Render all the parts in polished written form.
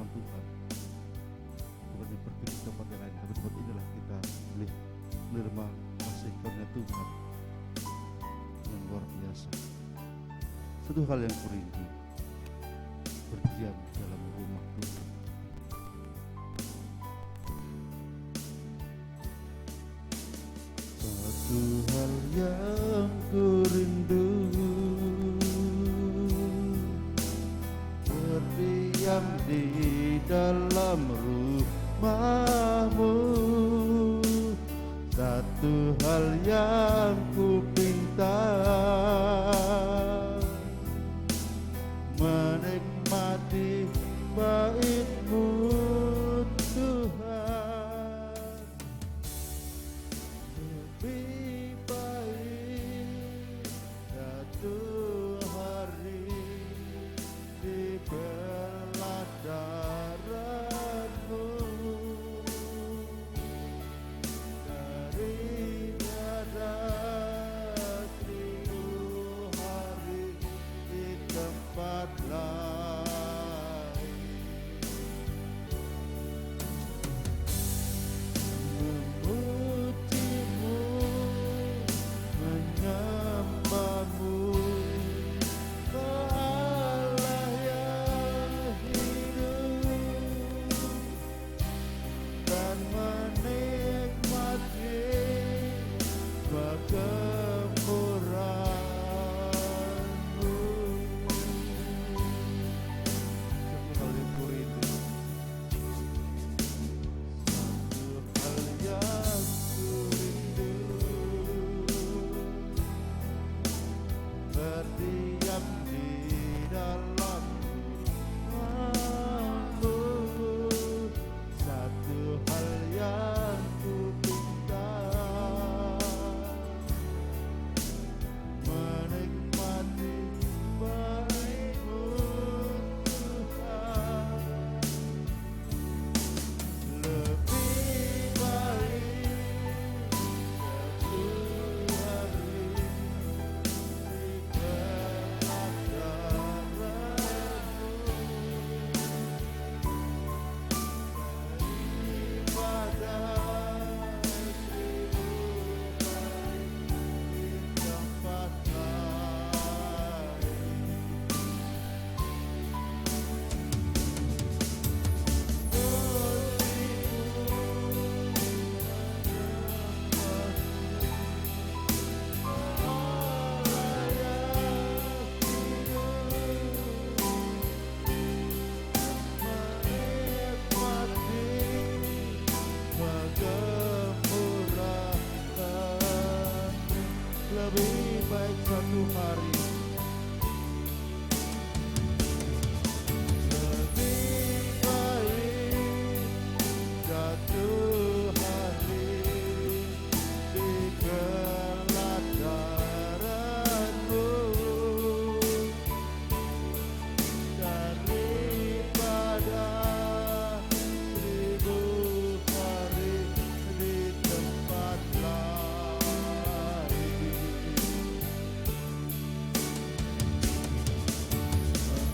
firman Tuhan. Bukan seperti di tempat yang lain, tapi tempat inilah kita boleh menerima kasih karunia Tuhan yang luar biasa. Satu hal yang kurindu, berdiam dalam rumah Tuhan. Satu hal yang kurindu, berdiam di dalam rumahmu. Satu hal yang ku pinta, menikmati bait-Mu Tuhan. Lebih baik satu hari dibelah darah-Mu daripada 1000 hari di tempat lain. Memuji-Mu, menyembah-Mu, Kau Allah yang hidup, dan menikmati kemurahan-Mu. Satu hal yang kurindu, satu hal yang kurindu, berdiam di dalam rumah-Mu. Satu hal yang ku pinta, menikmati bait-Mu Tuhan. Lebih baik satu hari dibelah darah-Mu daripada 1000 hari di tempat lain. Lebih baik satu hari, lebih baik satu hari dibelah darah-Mu daripada 1000 hari di tempat lain.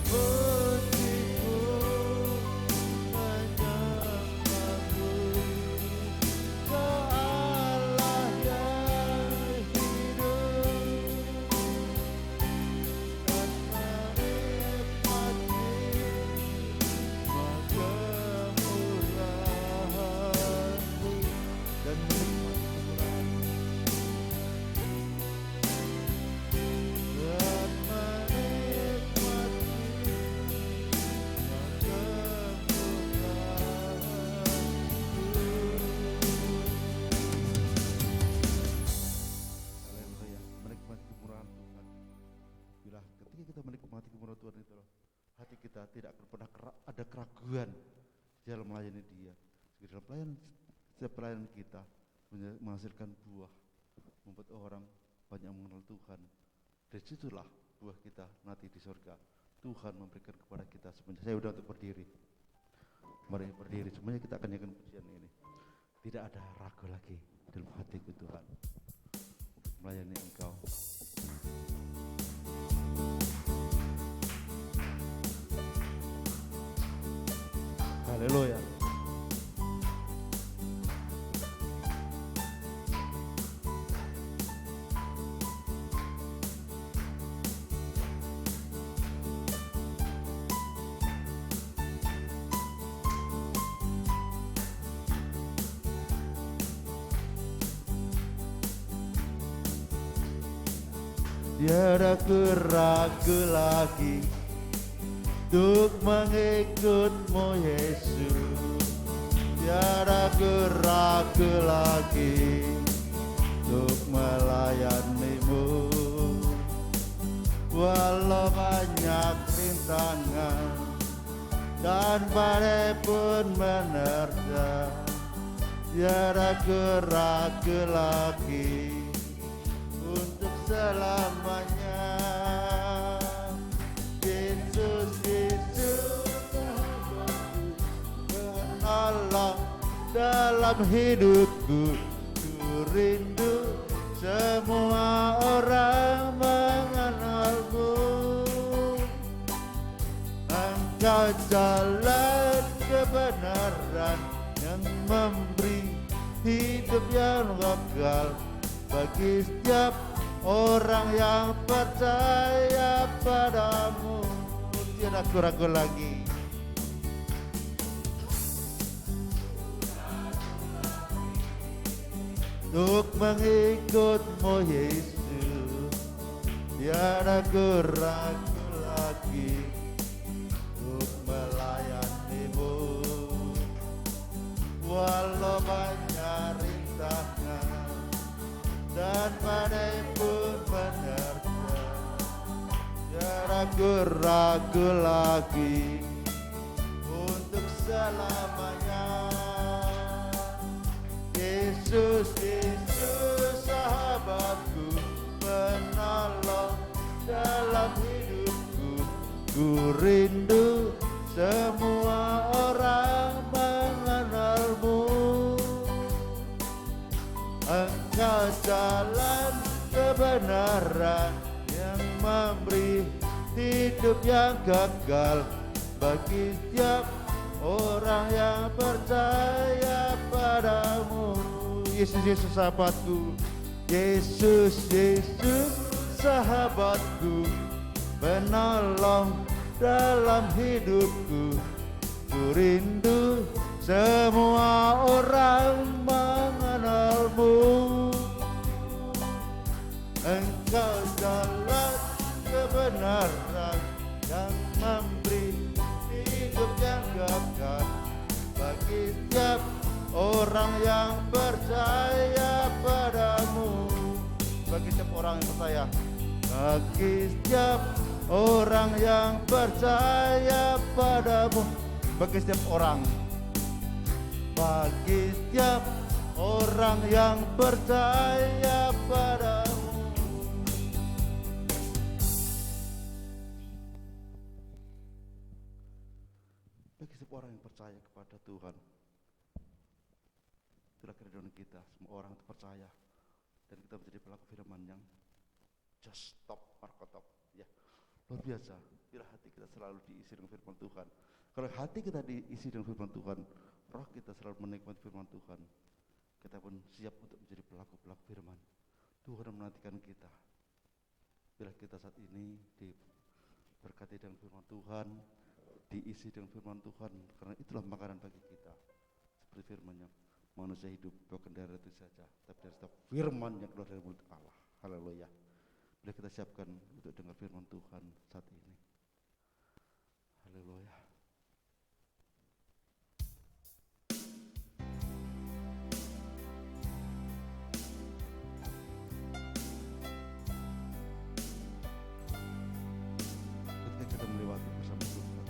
Memuji-Mu, menyembah-Mu, Kau Allah yang hidup, dan menikmati kemurahan-Mu, dan Haleluya, menikmati kemurahan Tuhan. Bila ketika kita menikmati kemurahan Tuhan itu, hati kita tidak akan pernah ada keraguan di dalam melayani Dia. Di dalam setiap pelayanan kita menghasilkan buah, membuat orang banyak mengenal Tuhan. Dari situlah buah kita nanti di surga. Tuhan memberikan kepada kita semuanya. Saya sudah untuk berdiri. Mari berdiri semuanya, kita akan nyanyikan pujian ini. Tidak ada ragu lagi dalam hatiku Tuhan untuk melayani Engkau. Haleluya. Tiada ku ragu lagi untuk mengikut-Mu Yesus. Tiada ku ragu lagi untuk melayani-Mu. Walau banyak rintangan dan badai pun menerjang, tiada ku ragu lagi untuk selamanya. Yesus, Yesus, penolong dalam hidupku. Ku rindu semua orang mengenal-Mu. Engkau jalan kebenaran yang memberi hidup yang kekal bagi setiap orang yang percaya padamu. Tiada ku ragu lagi untuk mengikut-Mu Yesus. Tiada ku ragu lagi untuk melayani-Mu. Walau banyak rintangan dan badai pun menerjang, tiada ku ragu lagi untuk selamanya. Yesus, Yesus, sahabatku, penolong dalam hidupku. Ku rindu semua orang mengenal-Mu. Engkau jalan kebenaran yang memberi hidup yang kekal bagi setiap orang yang percaya padamu. Yesus, Yesus sahabatku. Yesus, Yesus sahabatku, penolong dalam hidupku. Ku rindu semua orang mengenal-Mu. Engkau jalan kebenaran yang memberi hidup yang kekal bagi setiap orang yang percaya padamu. Bagi setiap orang yang percaya, bagi setiap orang yang percaya padamu. Bagi setiap orang, bagi setiap orang yang percaya padamu. Bagi setiap orang yang percaya kepada Tuhan, itulah keridhaan kita. Semua orang percaya dan kita menjadi pelaku firman yang just stop markotop. Ya, luar biasa. Bila hati kita selalu diisi dengan firman Tuhan. Kalau hati kita diisi dengan firman Tuhan, roh kita selalu menikmati firman Tuhan, kita pun siap untuk menjadi pelaku-pelaku firman. Tuhan menantikan kita. Bila kita saat ini diberkati dengan firman Tuhan, diisi dengan firman Tuhan, karena itulah makanan bagi kita. Seperti firman-Nya, manusia hidup bukan dari itu saja, tapi dari setiap firman yang keluar dari mulut Allah. Haleluya. Bila kita siapkan untuk dengar firman Tuhan saat ini. Haleluya. Ketika kita melewati bersama Tuhan,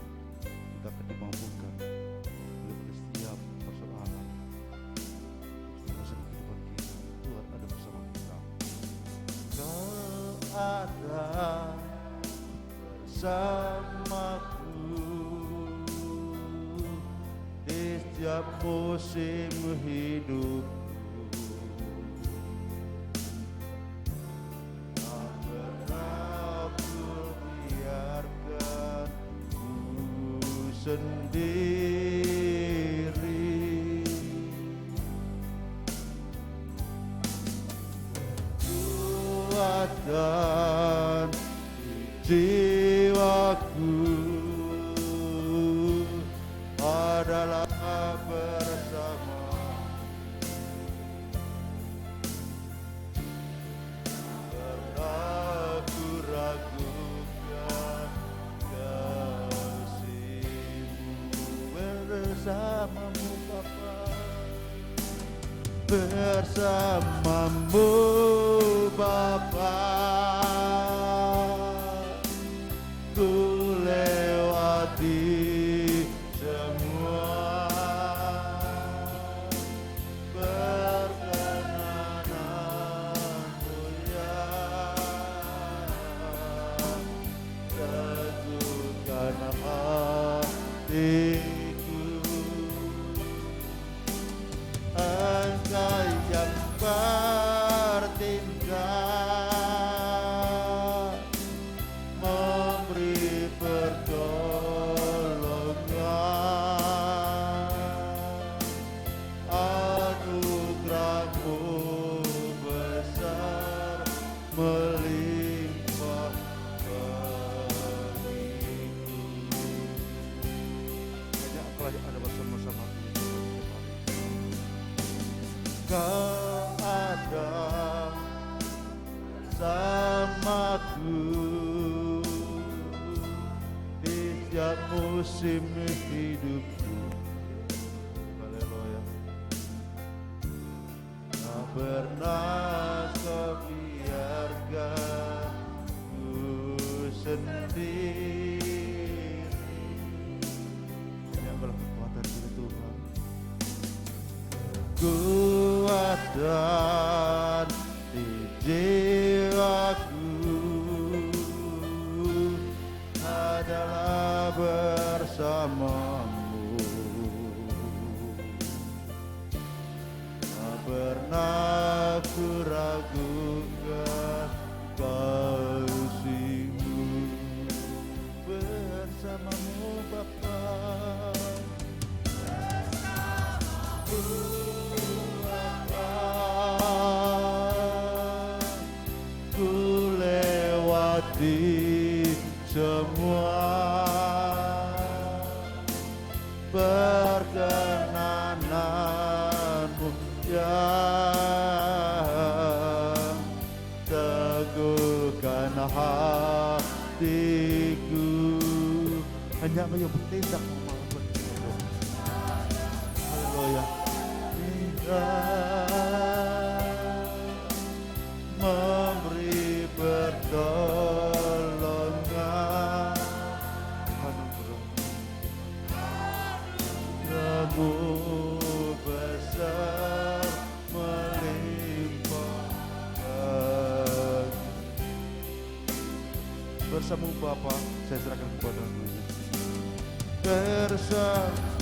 kita akan dimampukan melewati setiap persoalan, setiap kehidupan kita. Tuhan ada bersama kita. Kau ada bersamaku di setiap musim hidupku. Tak pernah ku biarkan ku sendiri. dan jiwaku adalah bersama. Pernah ku ragukan kasih-Mu bersamamu Bapa, bersamamu Bapa, ku lewati semua perkenananmu ya, teguhkan hatiku. Engkau yang bertindak, memberi pertolongan, anugerah-Mu besar melimpah bagiku. Banyak apalagi ada bersama-sama Kau ada bersamaku di setiap musim hidupku. Haleluya. Tak pernah Kau biarkan ku sendiri. Banyak kekuatan dari Tuhan. Kuat dan di jiwaku adalah bersamamu. Tak pernah ku ragukan kasih-Mu bersamamu Bapa. Ku lewati semua perkenanan-Mu ya, teguhkan hatiku. Hanya Engkau yang bertindak haleluya. Memberi pertolongan, anugerah-Mu besar melimpah bersamamu Bapa. Saya serahkan kepada-Mu bersama.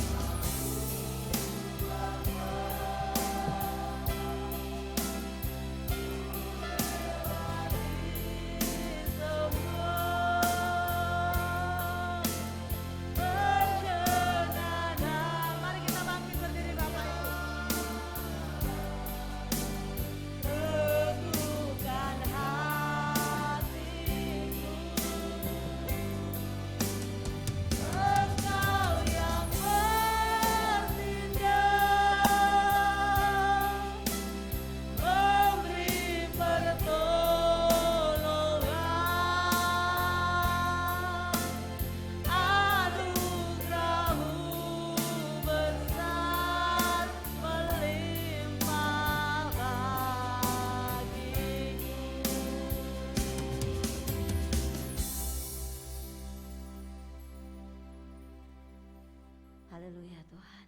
Haleluya Tuhan.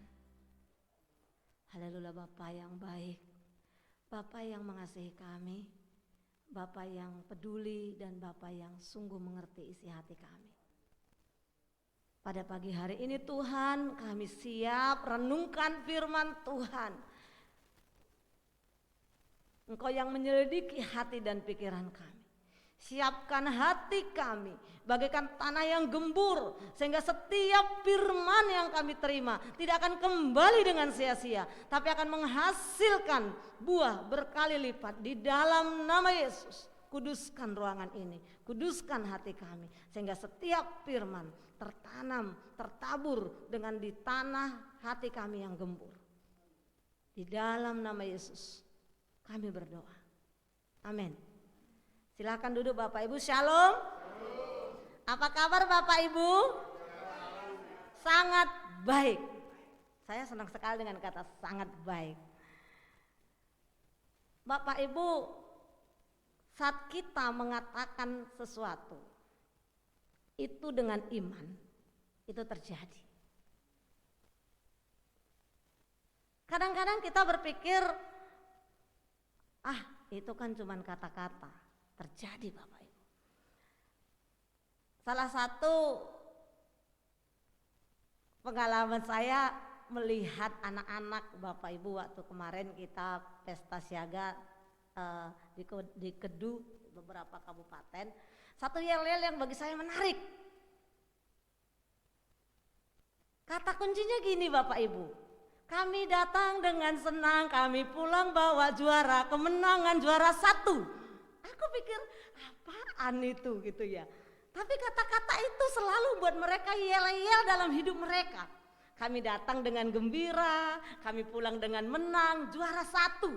Haleluya Bapa yang baik, Bapa yang mengasihi kami, Bapa yang peduli dan Bapa yang sungguh mengerti isi hati kami. Pada pagi hari ini Tuhan, kami siap renungkan firman Tuhan. Engkau yang menyelidiki hati dan pikiran kami. Siapkan hati kami bagaikan tanah yang gembur, sehingga setiap firman yang kami terima tidak akan kembali dengan sia-sia, tapi akan menghasilkan buah berkali lipat di dalam nama Yesus. kuduskan ruangan ini, kuduskan hati kami, sehingga setiap firman tertanam, tertabur dengan di tanah hati kami yang gembur. Di dalam nama Yesus kami berdoa. Amin. Silakan duduk Bapak Ibu. Shalom. Apa kabar Bapak Ibu? Sangat baik. Saya senang sekali dengan kata sangat baik. Bapak Ibu, saat kita mengatakan sesuatu itu dengan iman, itu terjadi. Kadang-kadang kita berpikir, itu kan cuma kata-kata. Terjadi Bapak Ibu. Salah satu pengalaman saya melihat anak-anak Bapak Ibu waktu kemarin kita pesta siaga di Kedu, beberapa kabupaten. Satu yel-yel yang bagi saya menarik. Kata kuncinya gini Bapak Ibu, kami datang dengan senang, kami pulang bawa juara, kemenangan juara 1. Aku pikir apaan itu gitu ya. Tapi kata-kata itu selalu buat mereka yel-yel dalam hidup mereka. Kami datang dengan gembira, kami pulang dengan menang, juara 1.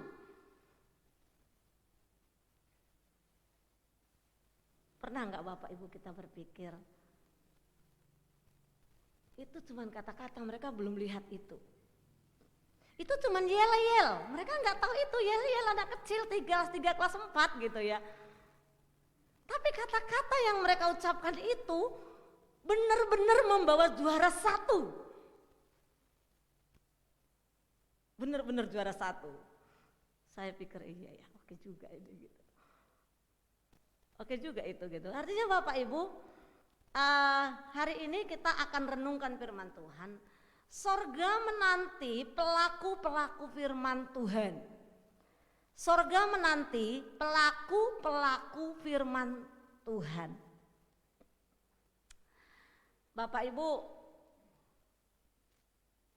Pernah enggak Bapak Ibu kita berpikir, itu cuma kata-kata, mereka belum lihat itu. Itu cuma yel-yel, mereka enggak tahu itu yel-yel anak kecil 3 kelas 4 gitu ya. Tapi kata-kata yang mereka ucapkan itu benar-benar membawa juara 1. Benar-benar juara 1. Saya pikir iya ya, oke juga itu gitu. Oke juga itu gitu. Artinya Bapak Ibu, hari ini kita akan renungkan firman Tuhan. Sorga menanti pelaku-pelaku firman Tuhan. Sorga menanti pelaku-pelaku firman Tuhan. Bapak Ibu,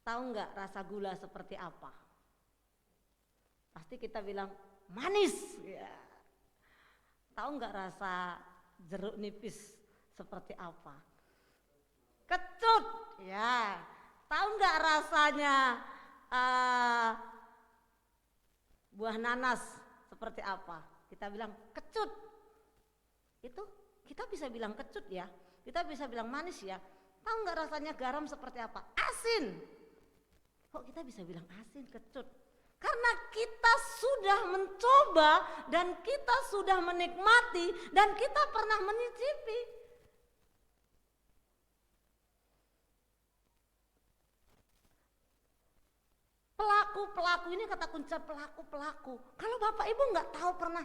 tahu nggak rasa gula seperti apa? Pasti kita bilang manis. Ya. Tahu nggak rasa jeruk nipis seperti apa? Kecut. Ya. Tahu nggak rasanya buah nanas seperti apa? Kita bilang kecut. Itu kita bisa bilang kecut ya. Kita bisa bilang manis ya. Tahu nggak rasanya garam seperti apa? Asin. Kok kita bisa bilang asin, kecut? Karena kita sudah mencoba dan kita sudah menikmati dan kita pernah mencicipi. Pelaku-pelaku ini kata kunci pelaku-pelaku. Kalau Bapak Ibu nggak tahu pernah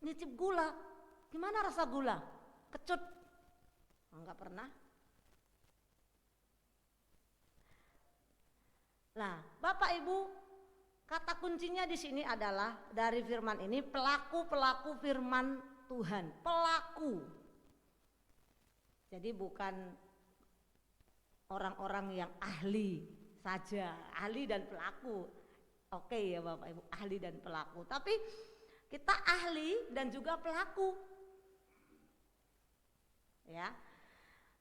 nyicip gula, gimana rasa gula? Kecut? Nggak pernah. Nah, Bapak Ibu, kata kuncinya di sini adalah dari firman ini pelaku-pelaku firman Tuhan, pelaku. Jadi bukan orang-orang yang ahli saja, ahli dan pelaku. Oke ya Bapak Ibu, ahli dan pelaku. Tapi kita ahli dan juga pelaku. Ya.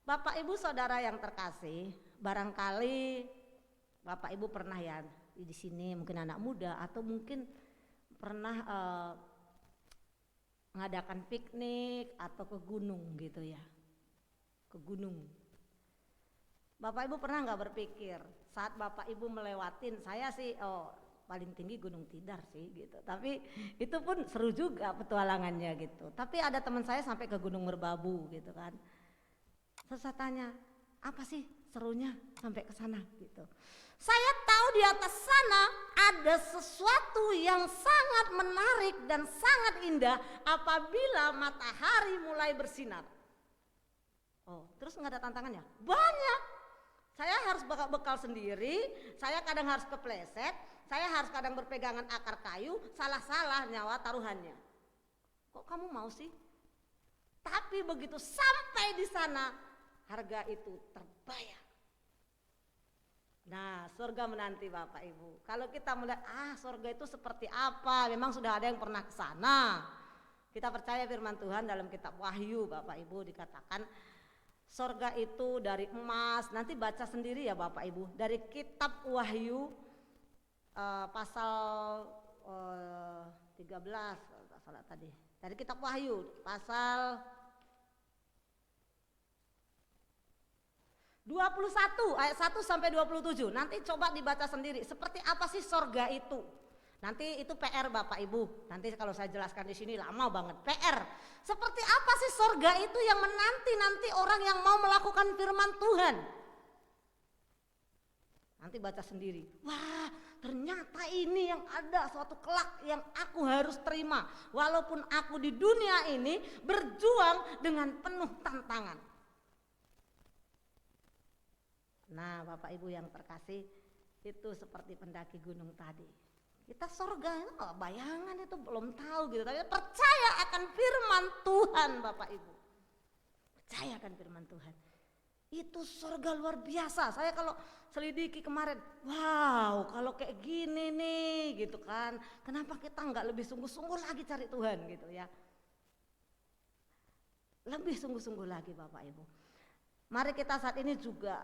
Bapak Ibu Saudara yang terkasih, barangkali Bapak Ibu pernah ya di sini, mungkin anak muda atau mungkin pernah mengadakan piknik atau ke gunung gitu ya, ke gunung. Bapak Ibu pernah nggak berpikir saat Bapak Ibu melewatin, saya sih paling tinggi Gunung Tidar sih gitu, tapi itu pun seru juga petualangannya gitu. Tapi ada teman saya sampai ke Gunung Merbabu gitu kan. Terus saya tanya, apa sih serunya sampai ke sana gitu. Saya tahu di atas sana ada sesuatu yang sangat menarik dan sangat indah apabila matahari mulai bersinar. Oh, terus nggak ada tantangannya? Banyak. Saya harus bekal sendiri, saya kadang harus kepleset, saya harus kadang berpegangan akar kayu, salah-salah nyawa taruhannya. Kok kamu mau sih? Tapi begitu sampai di sana, harga itu terbayar. Nah, surga menanti Bapak Ibu. Kalau kita melihat surga itu seperti apa? Memang sudah ada yang pernah ke sana. Kita percaya firman Tuhan dalam kitab Wahyu, Bapak Ibu, dikatakan sorga itu dari emas. Nanti baca sendiri ya Bapak Ibu. Dari kitab Wahyu pasal 13, enggak salah tadi. Dari kitab Wahyu pasal 21 ayat 1 sampai 27. Nanti coba dibaca sendiri. Seperti apa sih sorga itu? Nanti itu PR Bapak Ibu. Nanti kalau saya jelaskan di sini lama banget. PR. Seperti apa sih sorga itu yang menanti orang yang mau melakukan firman Tuhan? Nanti baca sendiri. Wah, ternyata ini yang ada suatu kelak yang aku harus terima. Walaupun aku di dunia ini berjuang dengan penuh tantangan. Nah, Bapak Ibu yang terkasih, itu seperti pendaki gunung tadi. Kita sorga itu bayangan itu belum tahu gitu, tapi percaya akan firman Tuhan Bapak Ibu. Percaya akan firman Tuhan. Itu sorga luar biasa. Saya kalau selidiki kemarin, wow, kalau kayak gini nih gitu kan, kenapa kita nggak lebih sungguh-sungguh lagi cari Tuhan gitu ya. Lebih sungguh-sungguh lagi Bapak Ibu. Mari kita saat ini juga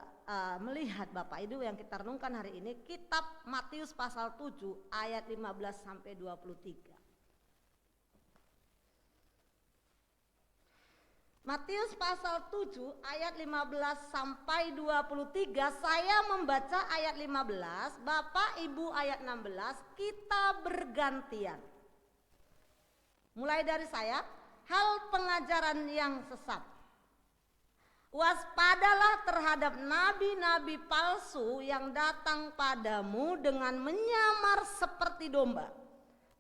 melihat Bapak Ibu yang kita renungkan hari ini, kitab Matius pasal 7 ayat 15 sampai 23. Matius pasal 7 ayat 15 sampai 23, saya membaca ayat 15, Bapak Ibu ayat 16, kita bergantian. Mulai dari saya, hal pengajaran yang sesat. Waspadalah terhadap nabi-nabi palsu yang datang padamu dengan menyamar seperti domba.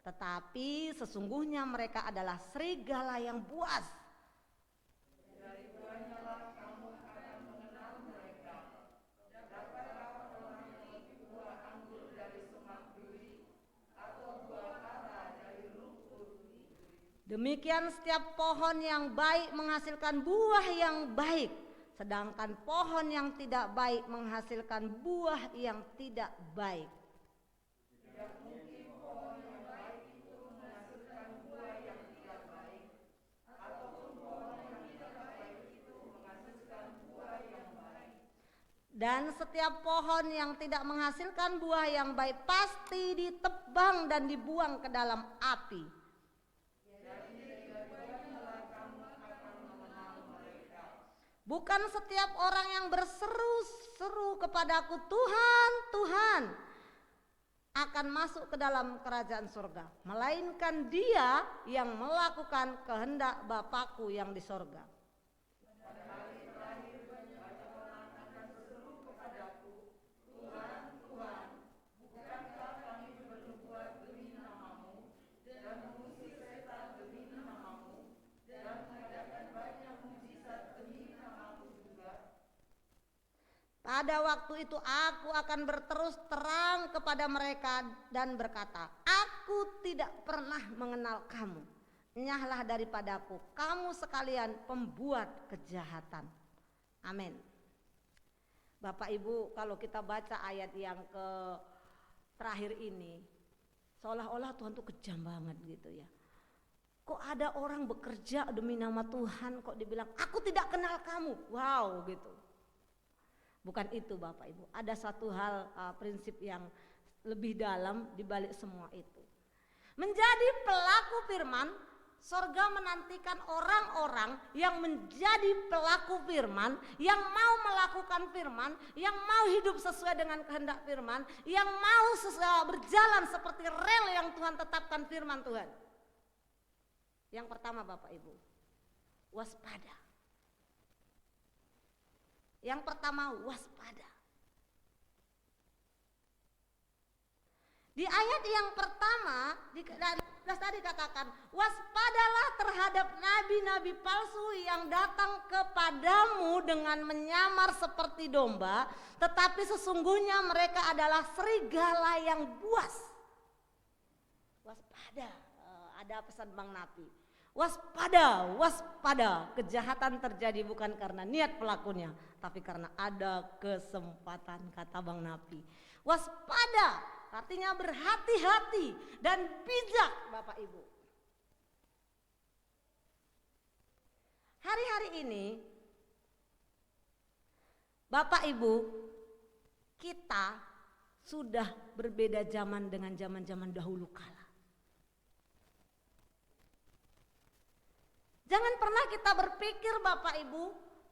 Tetapi sesungguhnya mereka adalah serigala yang buas. Dari buahnya kamu akan mengenal mereka. Dapatlah orang memetik buah anggur dari semak duri atau buah ara dari lumpur. Demikian setiap pohon yang baik menghasilkan buah yang baik, sedangkan pohon yang tidak baik menghasilkan buah yang tidak baik. Tidak mungkin pohon yang baik itu menghasilkan buah yang tidak baik, ataupun pohon yang tidak baik itu menghasilkan buah yang baik. Dan setiap pohon yang tidak menghasilkan buah yang baik pasti ditebang dan dibuang ke dalam api. Bukan setiap orang yang berseru-seru kepadaku, Tuhan, Tuhan, akan masuk ke dalam kerajaan surga, melainkan dia yang melakukan kehendak Bapakku yang di surga. Pada waktu itu aku akan berterus terang kepada mereka dan berkata, aku tidak pernah mengenal kamu. Enyahlah daripadaku, kamu sekalian pembuat kejahatan. Amin. Bapak Ibu, kalau kita baca ayat yang terakhir ini, seolah-olah Tuhan tuh kejam banget gitu ya. Kok ada orang bekerja demi nama Tuhan, kok dibilang aku tidak kenal kamu. Wow gitu. Bukan itu Bapak Ibu, ada satu hal prinsip yang lebih dalam di balik semua itu. Menjadi pelaku firman, sorga menantikan orang-orang yang menjadi pelaku firman, yang mau melakukan firman, yang mau hidup sesuai dengan kehendak firman, yang mau berjalan seperti rel yang Tuhan tetapkan firman Tuhan. Yang pertama Bapak Ibu, waspada. Yang pertama waspada. Di ayat yang pertama tadi katakan, waspadalah terhadap nabi-nabi palsu yang datang kepadamu dengan menyamar seperti domba, tetapi sesungguhnya mereka adalah serigala yang buas. Waspada, ada pesan Bang Napi. Waspada, waspada, kejahatan terjadi bukan karena niat pelakunya, tapi karena ada kesempatan, kata Bang Napi. Waspada, artinya berhati-hati dan bijak Bapak Ibu. Hari-hari ini Bapak Ibu, kita sudah berbeda zaman dengan zaman-zaman dahulu kala. Jangan pernah kita berpikir Bapak Ibu,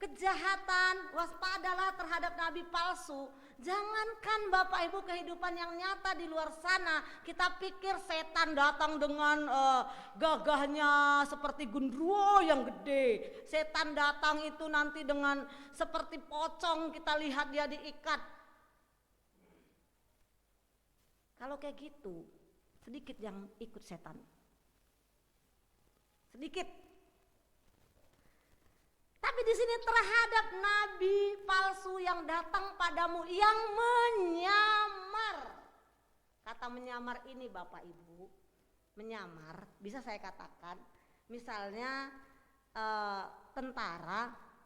kejahatan, waspadalah terhadap nabi palsu. Jangankan Bapak Ibu kehidupan yang nyata di luar sana, kita pikir setan datang dengan gagahnya seperti gundruwo yang gede. Setan datang itu nanti dengan seperti pocong, kita lihat dia diikat. Kalau kayak gitu, sedikit yang ikut setan. Sedikit. Tapi di sini terhadap nabi palsu yang datang padamu yang menyamar. Kata menyamar ini Bapak Ibu, menyamar bisa saya katakan misalnya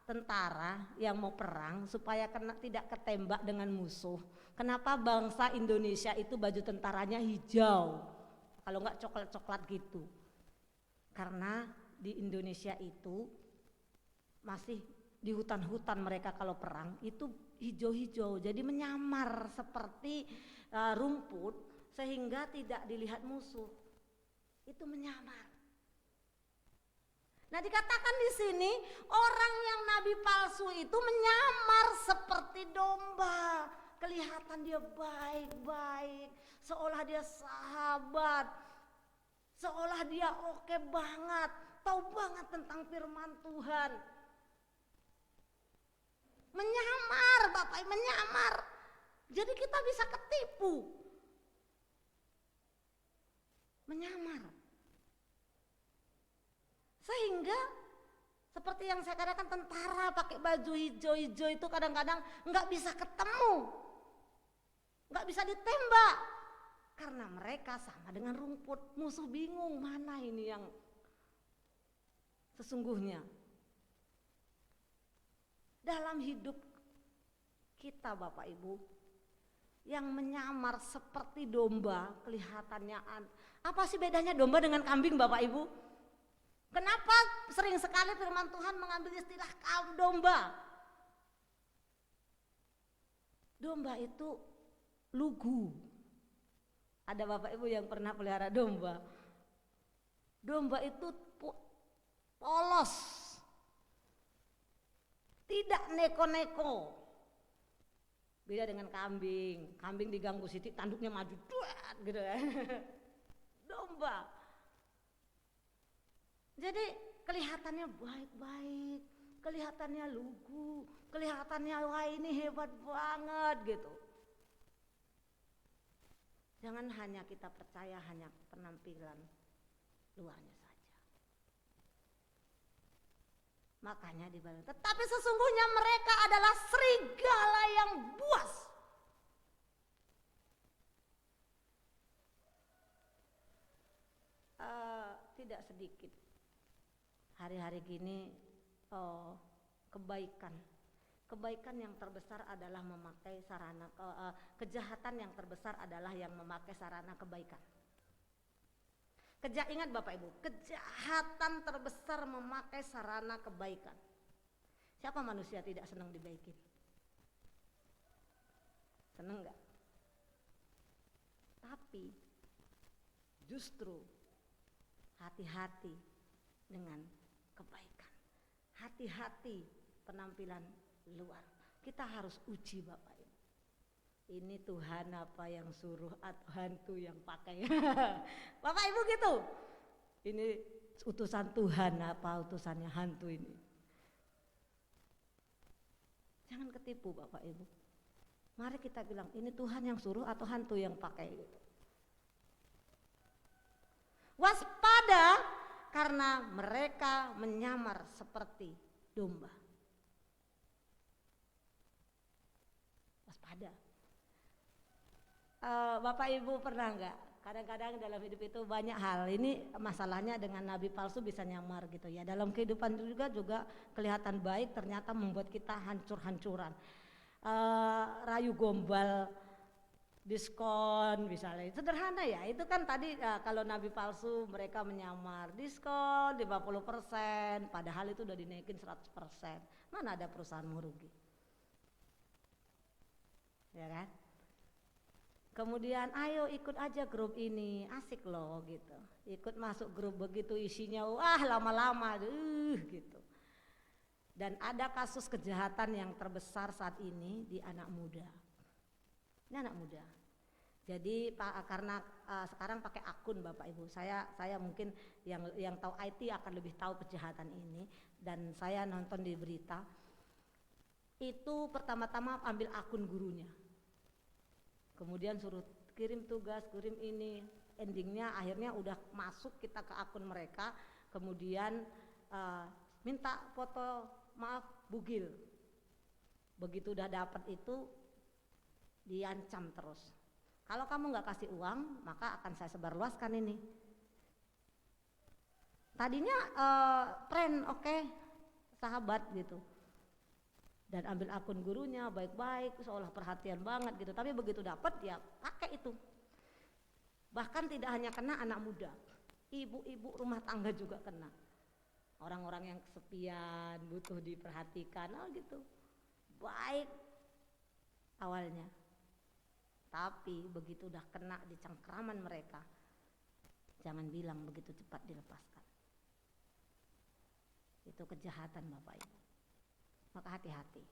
tentara yang mau perang supaya tidak ketembak dengan musuh. Kenapa bangsa Indonesia itu baju tentaranya hijau? Kalau enggak coklat-coklat gitu. Karena di Indonesia itu masih di hutan-hutan mereka kalau perang itu hijau-hijau, jadi menyamar seperti rumput sehingga tidak dilihat musuh. Itu menyamar. Nah, dikatakan di sini orang yang nabi palsu itu menyamar seperti domba. Kelihatan dia baik-baik, seolah dia sahabat, seolah dia oke banget, tahu banget tentang firman Tuhan. Menyamar Bapak, menyamar. Jadi kita bisa ketipu. Menyamar. Sehingga seperti yang saya katakan, tentara pakai baju hijau-hijau itu kadang-kadang nggak bisa ketemu, nggak bisa ditembak karena mereka sama dengan rumput. Musuh bingung mana ini yang sesungguhnya. Dalam hidup kita Bapak Ibu yang menyamar seperti domba, kelihatannya apa sih bedanya domba dengan kambing Bapak Ibu? Kenapa sering sekali firman Tuhan mengambil istilah domba? Domba itu lugu. Ada Bapak Ibu yang pernah pelihara domba. Domba itu polos, tidak neko-neko. Beda dengan kambing. Kambing diganggu sidik tanduknya maju duat gitu kan. Domba. Jadi kelihatannya baik-baik, kelihatannya lugu, kelihatannya wah ini hebat banget gitu. Jangan hanya kita percaya hanya penampilan luarnya saja. Makanya dibilang, tetapi sesungguhnya mereka adalah serigala yang buas. Tidak sedikit hari-hari gini kebaikan yang terbesar adalah memakai sarana kejahatan yang terbesar adalah yang memakai sarana kebaikan. Ingat Bapak Ibu, kejahatan terbesar memakai sarana kebaikan. Siapa manusia tidak senang dibaikin? Senang enggak? Tapi justru hati-hati dengan kebaikan. Hati-hati penampilan luar. Kita harus uji Bapak Ibu. Ini Tuhan apa yang suruh atau hantu yang pakai? Bapak Ibu gitu. Ini utusan Tuhan apa utusannya hantu ini? Jangan ketipu Bapak Ibu. Mari kita bilang ini Tuhan yang suruh atau hantu yang pakai gitu. Waspada karena mereka menyamar seperti domba. Waspada. Bapak Ibu pernah enggak? Kadang-kadang dalam hidup itu banyak hal. Ini masalahnya dengan nabi palsu bisa nyamar gitu ya. Dalam kehidupan juga kelihatan baik ternyata membuat kita hancur-hancuran. Rayu gombal diskon misalnya, sederhana ya, itu kan tadi kalau nabi palsu mereka menyamar diskon 50%, padahal itu udah dinaikin 100%, mana ada perusahaan mau rugi, ya kan? Kemudian ayo ikut aja grup ini, asik loh gitu, ikut masuk grup begitu isinya, wah lama-lama gitu. Dan ada kasus kejahatan yang terbesar saat ini di anak muda. Ini anak muda. Jadi karena sekarang pakai akun Bapak Ibu, saya mungkin yang tahu IT akan lebih tahu kejahatan ini, dan saya nonton di berita. Itu pertama-tama ambil akun gurunya. Kemudian suruh kirim tugas, kirim ini, endingnya akhirnya udah masuk kita ke akun mereka, kemudian minta foto maaf bugil. Begitu udah dapat itu diancam terus. Kalau kamu nggak kasih uang, maka akan saya sebarluaskan ini. Tadinya friend, oke, sahabat gitu. Dan ambil akun gurunya baik-baik, seolah perhatian banget gitu. Tapi begitu dapat ya pakai itu. Bahkan tidak hanya kena anak muda, ibu-ibu rumah tangga juga kena. Orang-orang yang kesepian, butuh diperhatikan, gitu. Baik awalnya. Tapi begitu udah kena di cengkraman mereka, jangan bilang begitu cepat dilepaskan. Itu kejahatan Bapak Ibu. Maka hati-hati.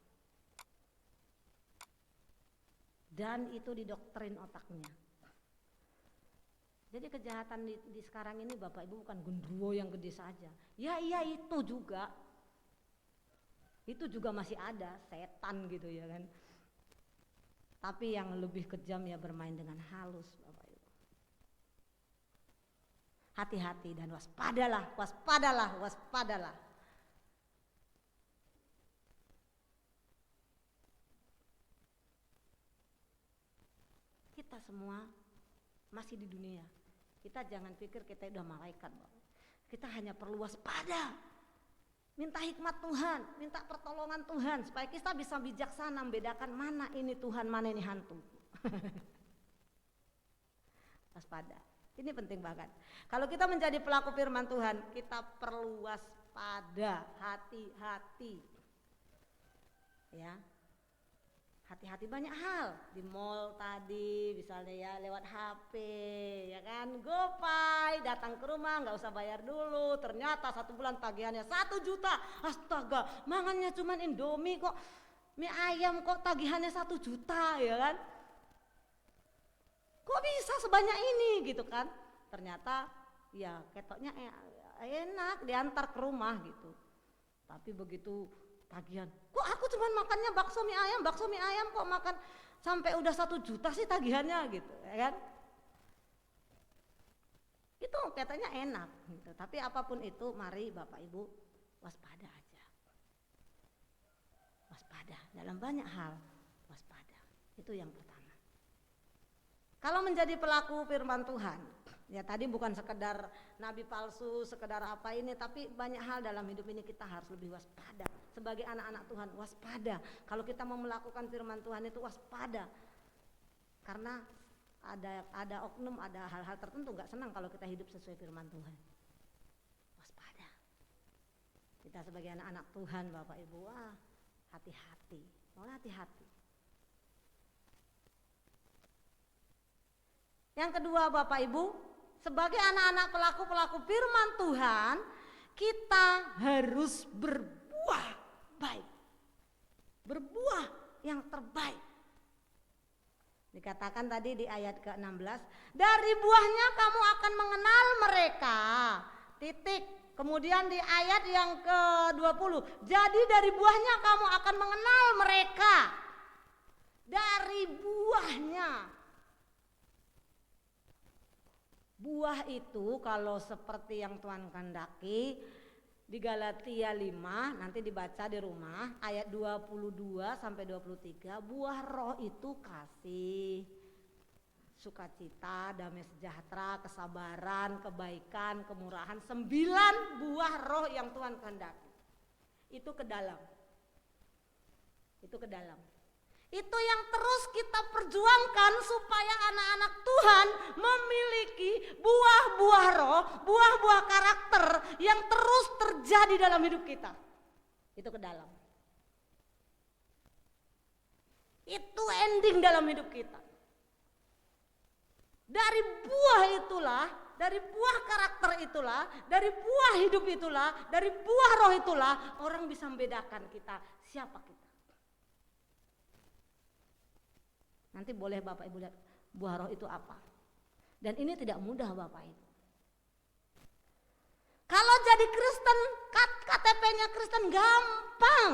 Dan itu didoktrin otaknya. Jadi kejahatan di sekarang ini Bapak Ibu bukan genderuwo yang gede saja. Ya iya itu juga. Itu juga masih ada, setan gitu ya kan. Tapi yang lebih kejam ya bermain dengan halus Bapak Ibu. Hati-hati dan waspadalah, waspadalah, waspadalah. Kita semua masih di dunia. Kita jangan pikir kita udah malaikat, Bapak. Kita hanya perlu waspada. Minta hikmat Tuhan, minta pertolongan Tuhan supaya kita bisa bijaksana membedakan mana ini Tuhan, mana ini hantu. Waspada. Ini penting banget. Kalau kita menjadi pelaku firman Tuhan, kita perlu waspada, hati-hati. Ya. Hati-hati banyak hal di mall tadi, misalnya ya lewat HP, ya kan, GoPay, datang ke rumah nggak usah bayar dulu, ternyata 1 bulan tagihannya 1 juta, astaga, mangannya cuman Indomie kok, mie ayam kok tagihannya 1 juta, ya kan, kok bisa sebanyak ini gitu kan, ternyata ya ketoknya enak diantar ke rumah gitu, tapi begitu tagihan, kok aku cuman makannya bakso mie ayam kok makan sampai udah 1 juta sih tagihannya gitu, ya kan? Itu katanya enak gitu. Tapi apapun itu mari Bapak Ibu waspada aja. Waspada dalam banyak hal, waspada. Itu yang pertama. Kalau menjadi pelaku firman Tuhan, ya tadi bukan sekedar nabi palsu, sekedar apa ini, tapi banyak hal dalam hidup ini kita harus lebih waspada. Sebagai anak-anak Tuhan waspada. Kalau kita mau melakukan firman Tuhan itu waspada. Karena ada oknum, ada hal-hal tertentu nggak senang kalau kita hidup sesuai firman Tuhan. Waspada. Kita sebagai anak-anak Tuhan Bapak Ibu, hati-hati. Hati-hati. Yang kedua Bapak Ibu, sebagai anak-anak pelaku firman Tuhan, kita harus berbuah baik, berbuah yang terbaik. Dikatakan tadi di ayat ke-16, dari buahnya kamu akan mengenal mereka, titik. Kemudian di ayat yang ke-20, jadi dari buahnya kamu akan mengenal mereka, dari buahnya. Buah itu kalau seperti yang Tuhan kehendaki, di Galatia 5 nanti dibaca di rumah ayat 22 sampai 23, buah roh itu kasih, sukacita, damai sejahtera, kesabaran, kebaikan, kemurahan, 9 buah roh yang Tuhan kehendaki. Itu ke dalam. Itu ke dalam. Itu yang terus kita perjuangkan supaya anak-anak Tuhan memiliki buah-buah roh, buah-buah karakter yang terus terjadi dalam hidup kita. Itu ke dalam. Itu ending dalam hidup kita. Dari buah itulah, dari buah karakter itulah, dari buah hidup itulah, dari buah roh itulah orang bisa membedakan kita, siapa kita. Nanti boleh Bapak Ibu lihat buah roh itu apa. Dan ini tidak mudah Bapak Ibu. Kalau jadi Kristen, KTP-nya Kristen gampang.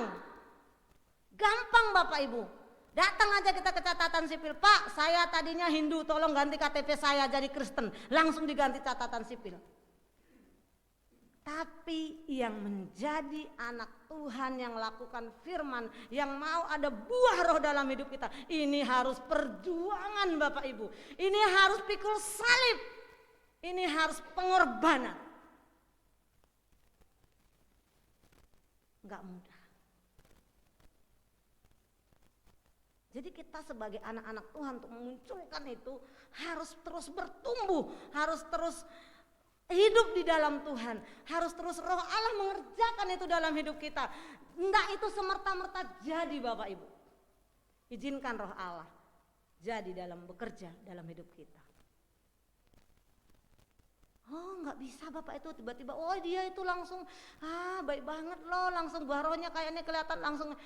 Gampang Bapak Ibu. Datang aja kita ke catatan sipil, Pak saya tadinya Hindu, tolong ganti KTP saya jadi Kristen. Langsung diganti catatan sipil. Tapi yang menjadi anak Tuhan, yang lakukan firman, yang mau ada buah roh dalam hidup kita, ini harus perjuangan Bapak Ibu. Ini harus pikul salib. Ini harus pengorbanan. Enggak mudah. Jadi kita sebagai anak-anak Tuhan untuk memunculkan itu harus terus bertumbuh, harus terus hidup di dalam Tuhan, harus terus roh Allah mengerjakan itu dalam hidup kita. Enggak itu semerta-merta jadi Bapak Ibu. Izinkan roh Allah jadi dalam bekerja dalam hidup kita. Oh nggak bisa Bapak itu tiba-tiba, oh dia itu langsung baik banget loh, langsung buah rohnya kayaknya kelihatan langsung,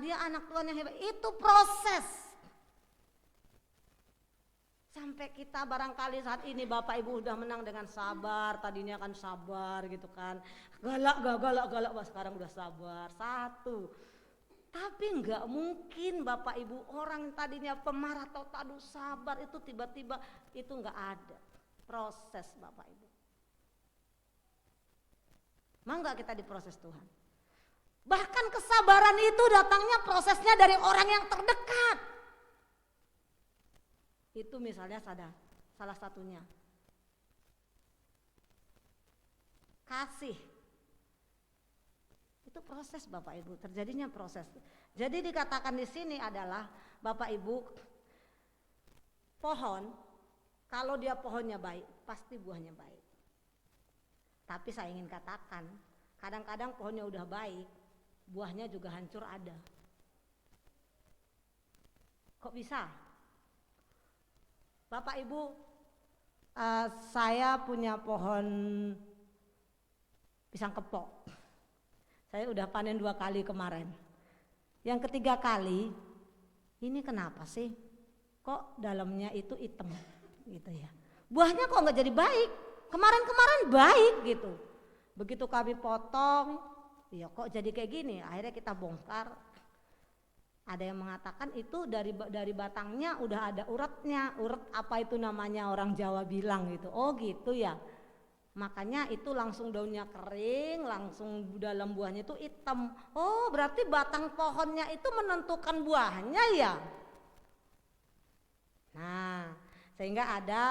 dia anak Tuhan yang hebat. Itu proses. Sampai kita barangkali saat ini Bapak Ibu udah menang dengan sabar, tadinya kan sabar gitu kan, galak, sekarang udah sabar, satu. Tapi enggak mungkin Bapak Ibu orang yang tadinya pemarah atau tadu sabar itu tiba-tiba itu enggak ada. Proses Bapak Ibu. Mau enggak kita diproses Tuhan? Bahkan kesabaran itu datangnya prosesnya dari orang yang terdekat. Itu misalnya salah satunya kasih. Itu proses Bapak Ibu, terjadinya proses. Jadi dikatakan di sini adalah Bapak Ibu, pohon kalau dia pohonnya baik pasti buahnya baik. Tapi saya ingin katakan kadang-kadang pohonnya udah baik, buahnya juga hancur ada. Kok bisa? Bapak Ibu, saya punya pohon pisang kepok. Saya udah panen 2 kali kemarin. Yang ketiga kali, ini kenapa sih? Kok dalamnya itu hitam gitu ya. Buahnya kok nggak jadi baik? Kemarin-kemarin baik gitu. Begitu kami potong, ya kok jadi kayak gini? Akhirnya kita bongkar. Ada yang mengatakan itu dari batangnya udah ada uretnya. Uret apa itu namanya orang Jawa bilang gitu. Oh gitu ya. Makanya itu langsung daunnya kering, langsung dalam buahnya itu hitam. Oh berarti batang pohonnya itu menentukan buahnya ya. Nah sehingga ada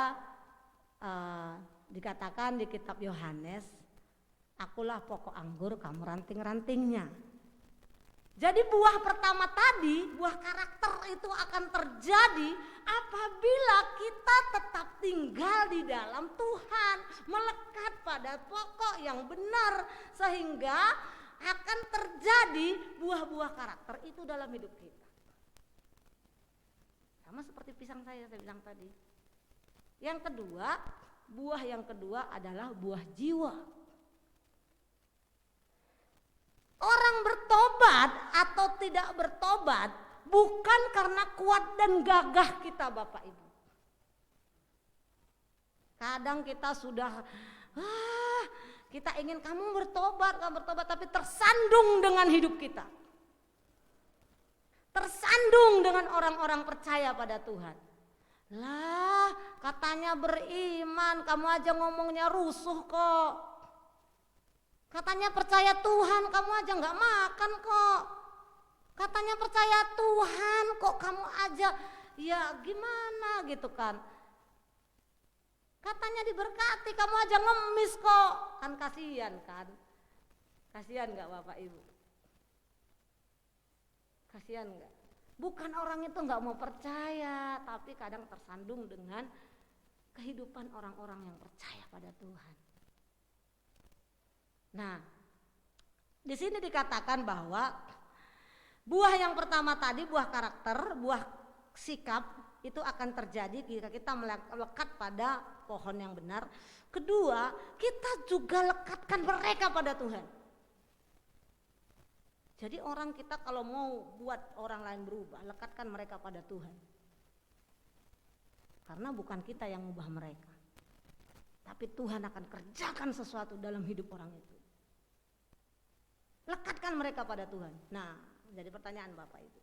dikatakan di kitab Yohanes, akulah pokok anggur, kamu ranting-rantingnya. Jadi buah pertama tadi, buah karakter itu akan terjadi apabila kita tetap tinggal di dalam Tuhan, melekat pada pokok yang benar, sehingga akan terjadi buah-buah karakter itu dalam hidup kita. Sama seperti pisang saya bilang tadi. Yang kedua, buah yang kedua adalah buah jiwa. Orang bertobat atau tidak bertobat bukan karena kuat dan gagah kita Bapak Ibu. Kadang kita sudah kita ingin kamu bertobat tapi tersandung dengan hidup kita. Tersandung dengan orang-orang percaya pada Tuhan. Lah katanya beriman, kamu aja ngomongnya rusuh kok. Katanya percaya Tuhan, kamu aja nggak makan kok. Katanya percaya Tuhan, kok kamu aja ya gimana gitu kan. Katanya diberkati, kamu aja ngemis kok. Kan kasihan kan. Kasihan nggak Bapak Ibu? Kasihan nggak? Bukan orang itu nggak mau percaya, tapi kadang tersandung dengan kehidupan orang-orang yang percaya pada Tuhan. Nah, di sini dikatakan bahwa buah yang pertama tadi, buah karakter, buah sikap, itu akan terjadi jika kita melekat pada pohon yang benar. Kedua, kita juga lekatkan mereka pada Tuhan. Jadi orang kita kalau mau buat orang lain berubah, lekatkan mereka pada Tuhan. Karena bukan kita yang mengubah mereka, tapi Tuhan akan kerjakan sesuatu dalam hidup orang itu. Lekatkan mereka pada Tuhan. Nah, jadi pertanyaan Bapak Ibu,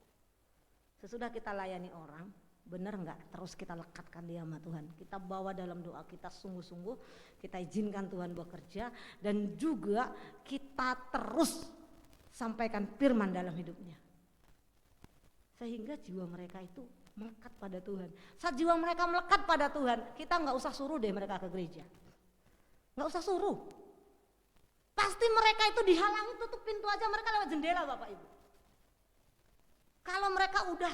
sesudah kita layani orang, benar enggak terus kita lekatkan dia sama Tuhan? Kita bawa dalam doa kita sungguh-sungguh, kita izinkan Tuhan bekerja, dan juga kita terus sampaikan firman dalam hidupnya, sehingga jiwa mereka itu melekat pada Tuhan. Saat jiwa mereka melekat pada Tuhan, kita nggak usah suruh deh mereka ke gereja, nggak usah suruh. Pasti mereka itu dihalangi, tutup pintu aja, mereka lewat jendela Bapak Ibu. Kalau mereka udah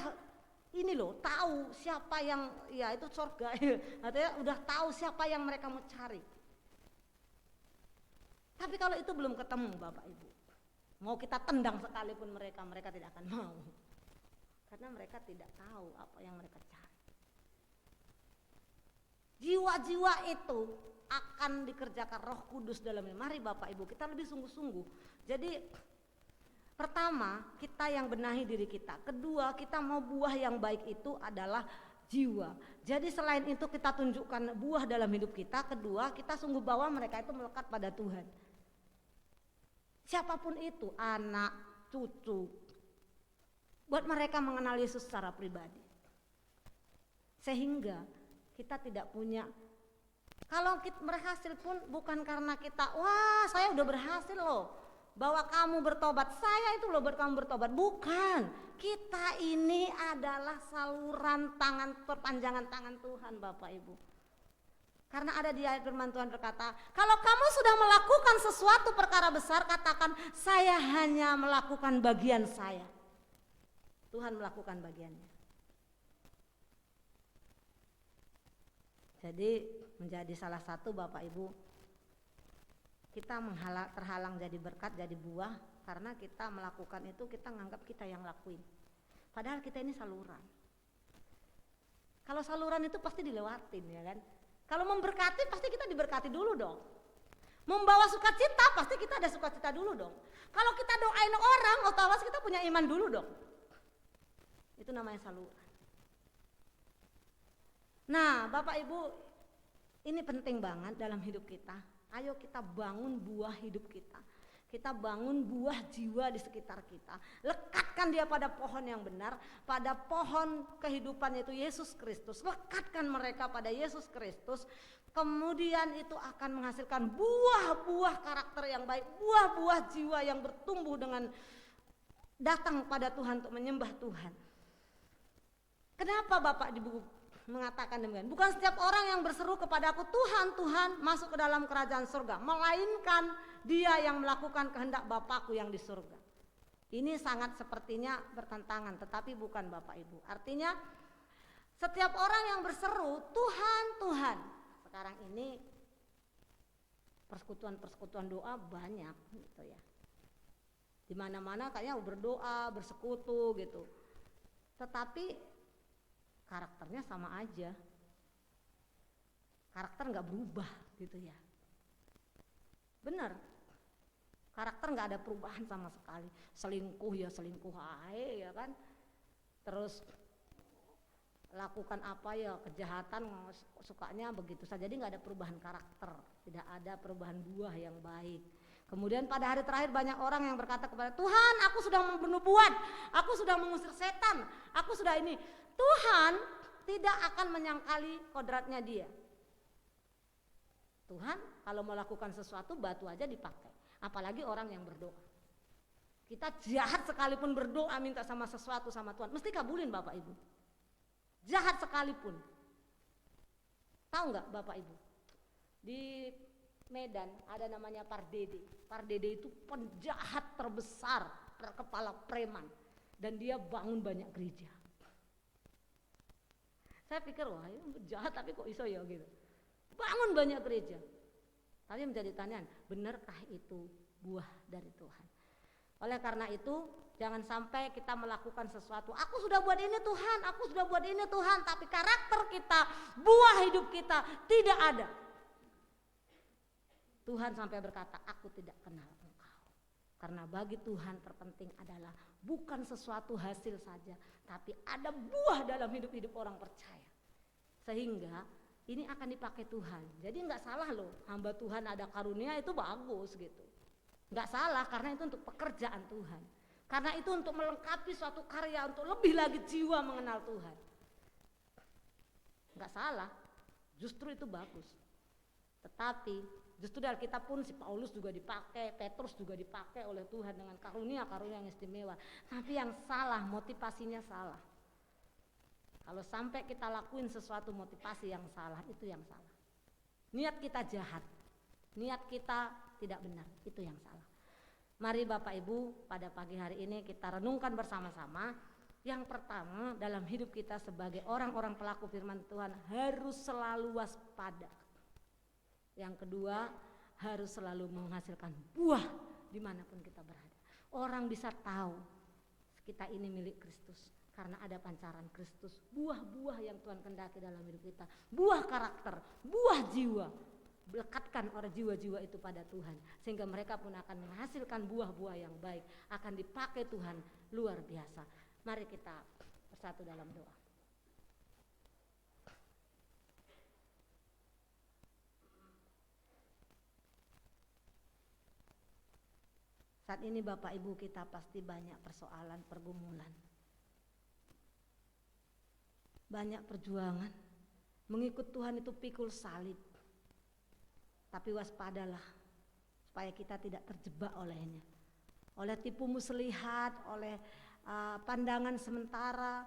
ini loh, tahu siapa yang, ya itu surga, artinya udah tahu siapa yang mereka mau cari. Tapi kalau itu belum ketemu Bapak Ibu, mau kita tendang sekalipun mereka tidak akan mau. Karena mereka tidak tahu apa yang mereka cari. Jiwa-jiwa itu akan dikerjakan Roh Kudus dalamnya. Mari Bapak Ibu, kita lebih sungguh-sungguh. Jadi pertama, kita yang benahi diri kita. Kedua, kita mau buah yang baik itu adalah jiwa. Jadi selain itu kita tunjukkan buah dalam hidup kita. Kedua, kita sungguh bawa mereka itu melekat pada Tuhan. Siapapun itu, anak, cucu, buat mereka mengenal Yesus secara pribadi. Sehingga kita tidak punya, kalau kita berhasil pun bukan karena kita, wah saya udah berhasil loh, bahwa kamu bertobat, saya itu loh buat kamu bertobat. Bukan, kita ini adalah saluran tangan, perpanjangan tangan Tuhan Bapak Ibu. Karena ada di ayat firman Tuhan berkata, kalau kamu sudah melakukan sesuatu perkara besar, katakan saya hanya melakukan bagian saya. Tuhan melakukan bagiannya. Jadi menjadi salah satu Bapak Ibu, kita terhalang jadi berkat, jadi buah, karena kita melakukan itu, kita nganggap kita yang lakuin. Padahal kita ini saluran. Kalau saluran itu pasti dilewatin, ya kan? Kalau memberkati pasti kita diberkati dulu dong. Membawa sukacita pasti kita ada sukacita dulu dong. Kalau kita doain orang, otomatis kita punya iman dulu dong. Itu namanya saluran. Nah Bapak Ibu, ini penting banget dalam hidup kita. Ayo kita bangun buah hidup kita. Kita bangun buah jiwa di sekitar kita. Lekatkan dia pada pohon yang benar, pada pohon kehidupan yaitu Yesus Kristus. Lekatkan mereka pada Yesus Kristus. Kemudian itu akan menghasilkan buah-buah karakter yang baik, buah-buah jiwa yang bertumbuh dengan datang pada Tuhan untuk menyembah Tuhan. Kenapa Bapak di buku mengatakan demikian? Bukan setiap orang yang berseru kepadaku Tuhan, Tuhan masuk ke dalam kerajaan surga, melainkan dia yang melakukan kehendak Bapakku yang di surga. Ini sangat sepertinya bertentangan, tetapi bukan Bapak Ibu. Artinya setiap orang yang berseru Tuhan, Tuhan. Sekarang ini persekutuan-persekutuan doa banyak gitu ya. Di mana-mana kayaknya berdoa, bersekutu gitu. Tetapi karakternya sama aja. Karakter nggak berubah gitu ya. Benar. Karakter nggak ada perubahan sama sekali. Selingkuh ya selingkuh aja ya kan. Terus lakukan apa ya kejahatan sukanya begitu saja. Jadi nggak ada perubahan karakter, tidak ada perubahan buah yang baik. Kemudian pada hari terakhir banyak orang yang berkata kepada Tuhan, aku sudah bernubuat, aku sudah mengusir setan, aku sudah ini. Tuhan tidak akan menyangkali kodratnya dia. Tuhan kalau melakukan sesuatu batu aja dipakai, apalagi orang yang berdoa. Kita jahat sekalipun berdoa minta sama sesuatu sama Tuhan, mesti kabulin Bapak Ibu. Jahat sekalipun. Tahu nggak Bapak Ibu? Di Medan ada namanya Pardede. Pardede itu penjahat terbesar, kepala preman. dan dia bangun banyak gereja. Saya pikir wah ini jahat tapi kok iso ya gitu. Bangun banyak gereja. Tapi menjadi tanyaan, benarkah itu buah dari Tuhan? Oleh karena itu jangan sampai kita melakukan sesuatu, aku sudah buat ini Tuhan, aku sudah buat ini Tuhan, tapi karakter kita, buah hidup kita tidak ada. Tuhan sampai berkata, aku tidak kenal engkau. Karena bagi Tuhan terpenting adalah bukan sesuatu hasil saja, tapi ada buah dalam hidup-hidup orang percaya. Sehingga ini akan dipakai Tuhan. Jadi nggak salah loh, hamba Tuhan ada karunia itu bagus gitu. Nggak salah karena itu untuk pekerjaan Tuhan. Karena itu untuk melengkapi suatu karya, untuk lebih lagi jiwa mengenal Tuhan. Nggak salah, justru itu bagus. Tetapi justru dari kita pun si Paulus juga dipakai, Petrus juga dipakai oleh Tuhan dengan karunia-karunia yang istimewa. Tapi yang salah, motivasinya salah. Kalau sampai kita lakuin sesuatu motivasi yang salah, itu yang salah. Niat kita jahat, niat kita tidak benar, itu yang salah. Mari Bapak Ibu pada pagi hari ini kita renungkan bersama-sama. Yang pertama dalam hidup kita sebagai orang-orang pelaku firman Tuhan harus selalu waspada. Yang kedua harus selalu menghasilkan buah dimanapun kita berada. Orang bisa tahu kita ini milik Kristus. Karena ada pancaran Kristus, buah-buah yang Tuhan kendaki dalam hidup kita, buah karakter, buah jiwa. Lekatkan orang jiwa-jiwa itu pada Tuhan, sehingga mereka pun akan menghasilkan buah-buah yang baik, akan dipakai Tuhan luar biasa. Mari kita bersatu dalam doa. Saat ini Bapak Ibu kita pasti banyak persoalan, pergumulan. Banyak perjuangan, mengikut Tuhan itu pikul salib. Tapi waspadalah supaya kita tidak terjebak olehnya. Oleh tipu muslihat, oleh pandangan sementara.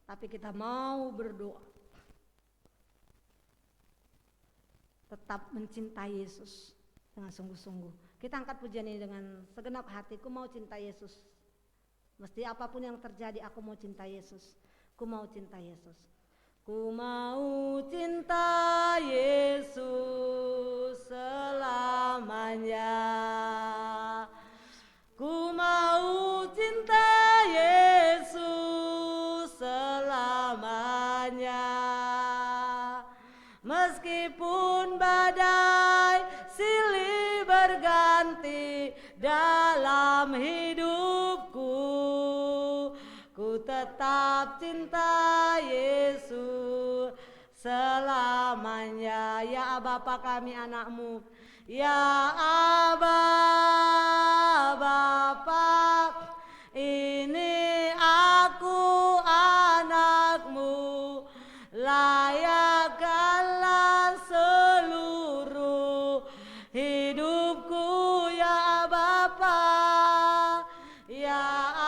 Tapi kita mau berdoa. Tetap mencintai Yesus dengan sungguh-sungguh. Kita angkat pujian ini dengan segenap hatiku mau cinta Yesus. Mesti apapun yang terjadi aku mau cinta Yesus. Ku mau cinta Yesus. Ku mau cinta Yesus selamanya. Ku mau cinta Yesus selamanya. Meskipun badai silih berganti dalam hidupku, ku tetap cinta Yesus selamanya. Ya Bapa kami anakmu, ya Aba Bapa, ini aku anakmu, layakkanlah seluruh hidupku ya Bapa, ya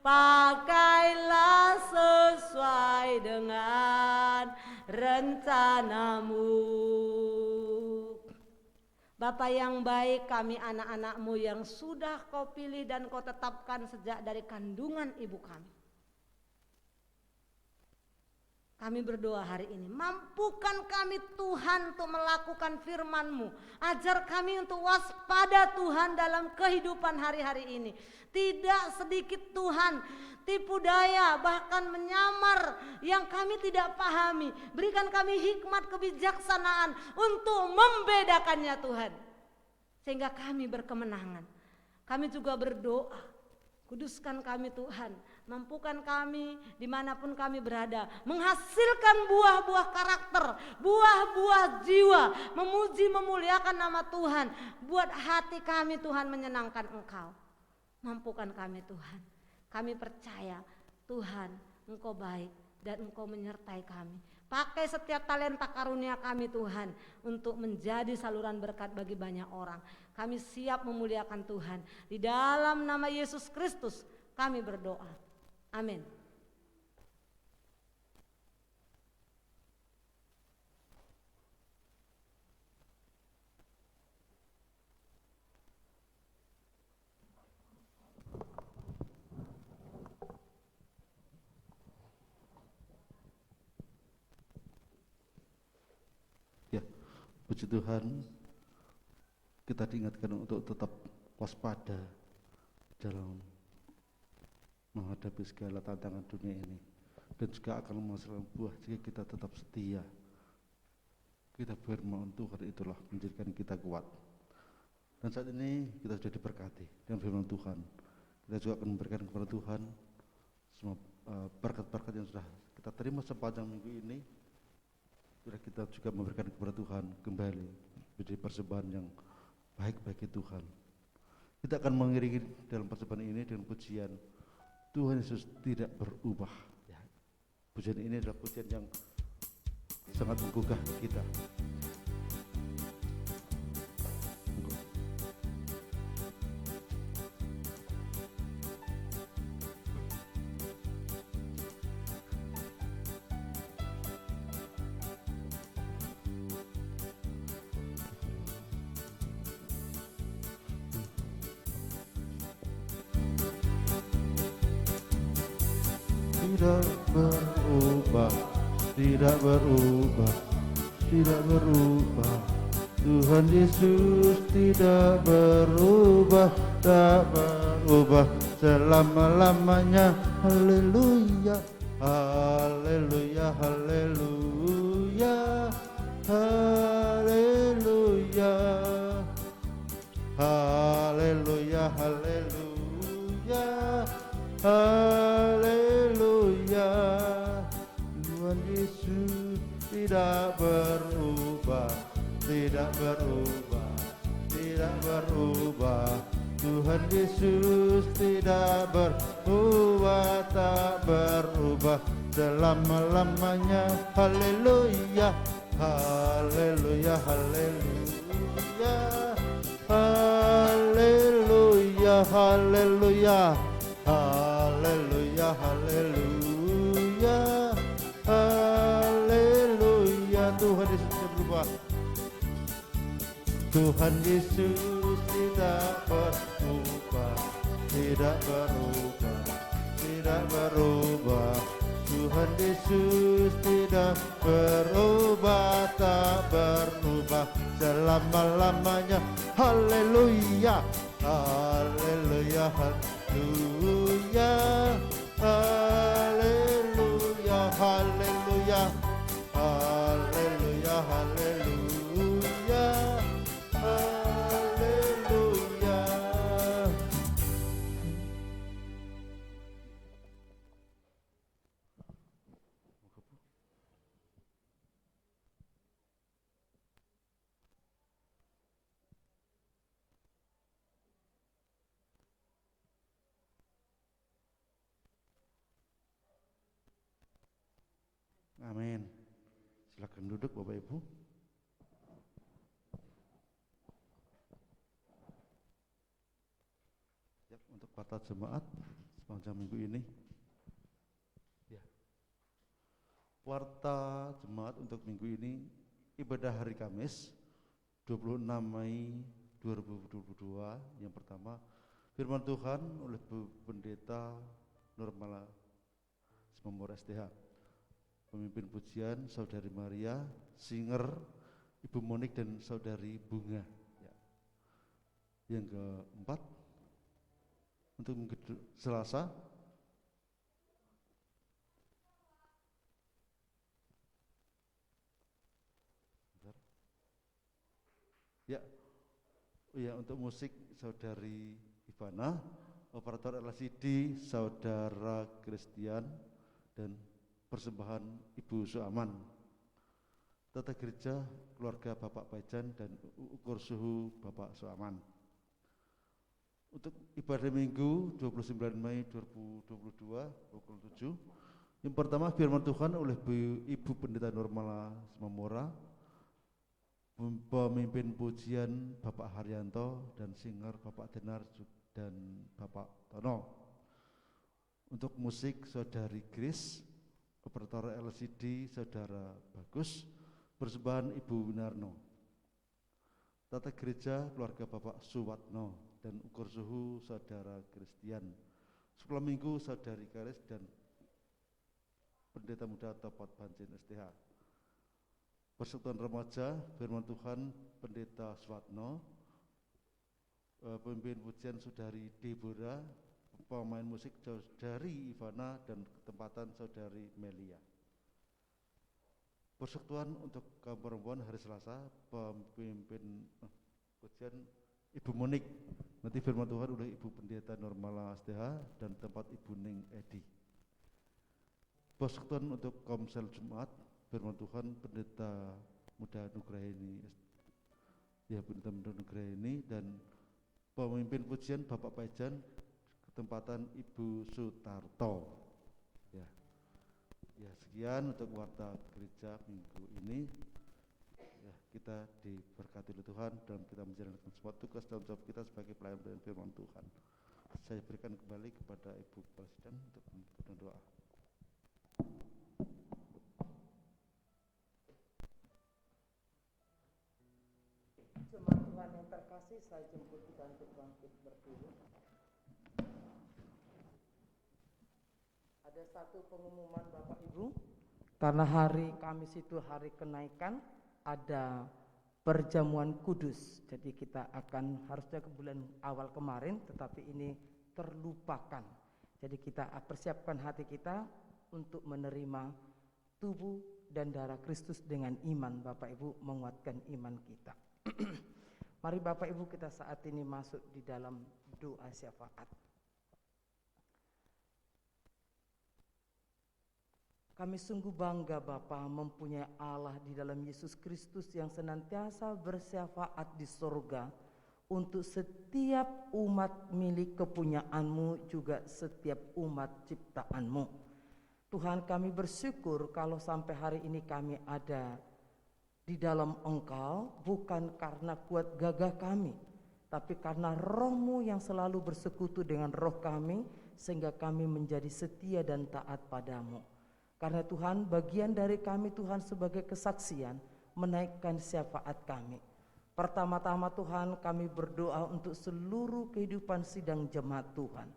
pakailah sesuai dengan rencanamu. Bapa yang baik, kami anak-anakmu yang sudah kau pilih dan kau tetapkan sejak dari kandungan ibu kami. Kami berdoa hari ini, mampukan kami Tuhan untuk melakukan firman-Mu. Ajar kami untuk waspada Tuhan dalam kehidupan hari-hari ini. Tidak sedikit Tuhan tipu daya bahkan menyamar yang kami tidak pahami. Berikan kami hikmat kebijaksanaan untuk membedakannya Tuhan. Sehingga kami berkemenangan. Kami juga berdoa, kuduskan kami Tuhan. Mampukan kami dimanapun kami berada menghasilkan buah-buah karakter, buah-buah jiwa, memuji memuliakan nama Tuhan. Buat hati kami Tuhan menyenangkan Engkau. Mampukan kami Tuhan. Kami percaya Tuhan Engkau baik dan Engkau menyertai kami. Pakai setiap talenta karunia kami Tuhan untuk menjadi saluran berkat bagi banyak orang. Kami siap memuliakan Tuhan. Di dalam nama Yesus Kristus kami berdoa. Amin. Puji Tuhan, kita diingatkan untuk tetap waspada dalam menghadapi segala tantangan dunia ini, dan juga akan menghasilkan buah jika kita tetap setia. Kita firman Tuhan itulah menjadikan kita kuat. Dan saat ini kita sudah diberkati dengan firman Tuhan. Kita juga akan memberikan kepada Tuhan semua berkat-berkat yang sudah kita terima sepanjang minggu ini. Sudah kita juga memberikan kepada Tuhan kembali menjadi persembahan yang baik bagi Tuhan. Kita akan mengiringi dalam persembahan ini dengan pujian Tuhan Yesus tidak berubah. Ya. Pujian ini adalah pujian yang sangat menggugah kita. Tidak berubah, tidak berubah, tidak berubah. Tuhan Yesus tidak berubah, tak berubah selama-lamanya. Haleluya, haleluya, haleluya, haleluya, haleluya, haleluya, haleluya. Tuhan Yesus tidak berubah, tidak berubah, tidak berubah. Tuhan Yesus tidak berubah, tak berubah selama-lamanya. Haleluya, haleluya, haleluya, haleluya, haleluya, haleluya, haleluya, haleluya. Tuhan Yesus tidak berubah. Tuhan Yesus tidak berubah, tidak berubah, tidak berubah. Tuhan Yesus tidak berubah, tak berubah selama-lamanya. Haleluya, haleluya, haleluya, haleluya, haleluya, haleluya, haleluya, haleluya. Amin. Silakan duduk Bapak Ibu. Siap untuk kata jemaat sepanjang minggu ini. Ya. Warta jemaat untuk minggu ini ibadah hari Kamis 26 Mei 2022. Yang pertama, firman Tuhan oleh Bu Pendeta Nurmala Semamur STH. Pemimpin pujian Saudari Maria, singer Ibu Monik dan Saudari Bunga. Ya. Yang keempat, untuk minggu Selasa, ya, ya untuk musik Saudari Ivana, operator LCD Saudara Christian, dan persembahan Ibu Suaman. Tata gereja keluarga Bapak Paijan dan ukur suhu Bapak Suaman. Untuk ibadah minggu 29 Mei 2022 pukul 7. Yang pertama, firman Tuhan oleh Ibu Pendeta Nurmala Semamura, pemimpin pujian Bapak Haryanto, dan singer Bapak Denar dan Bapak Tono. Untuk musik Saudari Grace, operator LCD Saudara Bagus, persembahan Ibu Winarno. Tata gereja keluarga Bapak Suwatno dan ukur suhu Saudara Christian. Sekolah minggu Saudari Karis dan Pendeta Muda Topot Banjin STH. Persekutuan Remaja Firman Tuhan Pendeta Swatno, pemimpin pujian Saudari Deborah, pemain musik Saudari Ivana, dan ketempatan Saudari Melia. Persekutuan untuk kaum perempuan hari Selasa, pemimpin pujian Ibu Monik, nanti firman Tuhan oleh Ibu Pendeta Normala SDH dan tempat Ibu Ning Edi. Persekutuan untuk Komsel Jumat, firman Tuhan Pendeta Muda Nugraheni, ya Pendeta Muda Nugraheni, dan pemimpin pujian Bapak Pajan, ketempatan Ibu Sutarto. Ya sekian untuk warta gereja minggu ini. Ya, kita diberkati oleh Tuhan dan kita menjalankan semua tugas dan jawab kita sebagai pelayan dan firman Tuhan. Saya berikan kembali kepada Ibu Presiden untuk berdoa. Jemaat Tuhan yang terkasih, saya jemput kita untuk bangkit berdiri. Ada satu pengumuman Bapak Ibu, karena hari Kamis itu hari kenaikan, ada perjamuan kudus. Jadi kita akan harusnya ke bulan awal kemarin, tetapi ini terlupakan. Jadi kita persiapkan hati kita untuk menerima tubuh dan darah Kristus dengan iman. Bapak Ibu menguatkan iman kita. Mari Bapak Ibu kita saat ini masuk di dalam doa syafaat. Kami sungguh bangga Bapa mempunyai Allah di dalam Yesus Kristus yang senantiasa bersyafaat di surga untuk setiap umat milik kepunyaan-Mu, juga setiap umat ciptaan-Mu. Tuhan, kami bersyukur kalau sampai hari ini kami ada di dalam Engkau, bukan karena kuat gagah kami, tapi karena Roh-Mu yang selalu bersekutu dengan roh kami, sehingga kami menjadi setia dan taat padamu. Karena Tuhan, bagian dari kami Tuhan sebagai kesaksian menaikkan syafaat kami. Pertama-tama Tuhan, kami berdoa untuk seluruh kehidupan sidang jemaat Tuhan.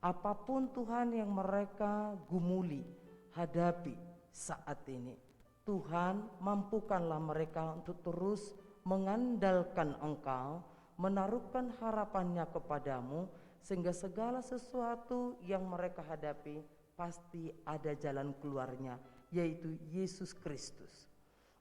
Apapun Tuhan yang mereka gumuli, hadapi saat ini, Tuhan mampukanlah mereka untuk terus mengandalkan Engkau, menaruhkan harapannya kepadamu, sehingga segala sesuatu yang mereka hadapi pasti ada jalan keluarnya, yaitu Yesus Kristus.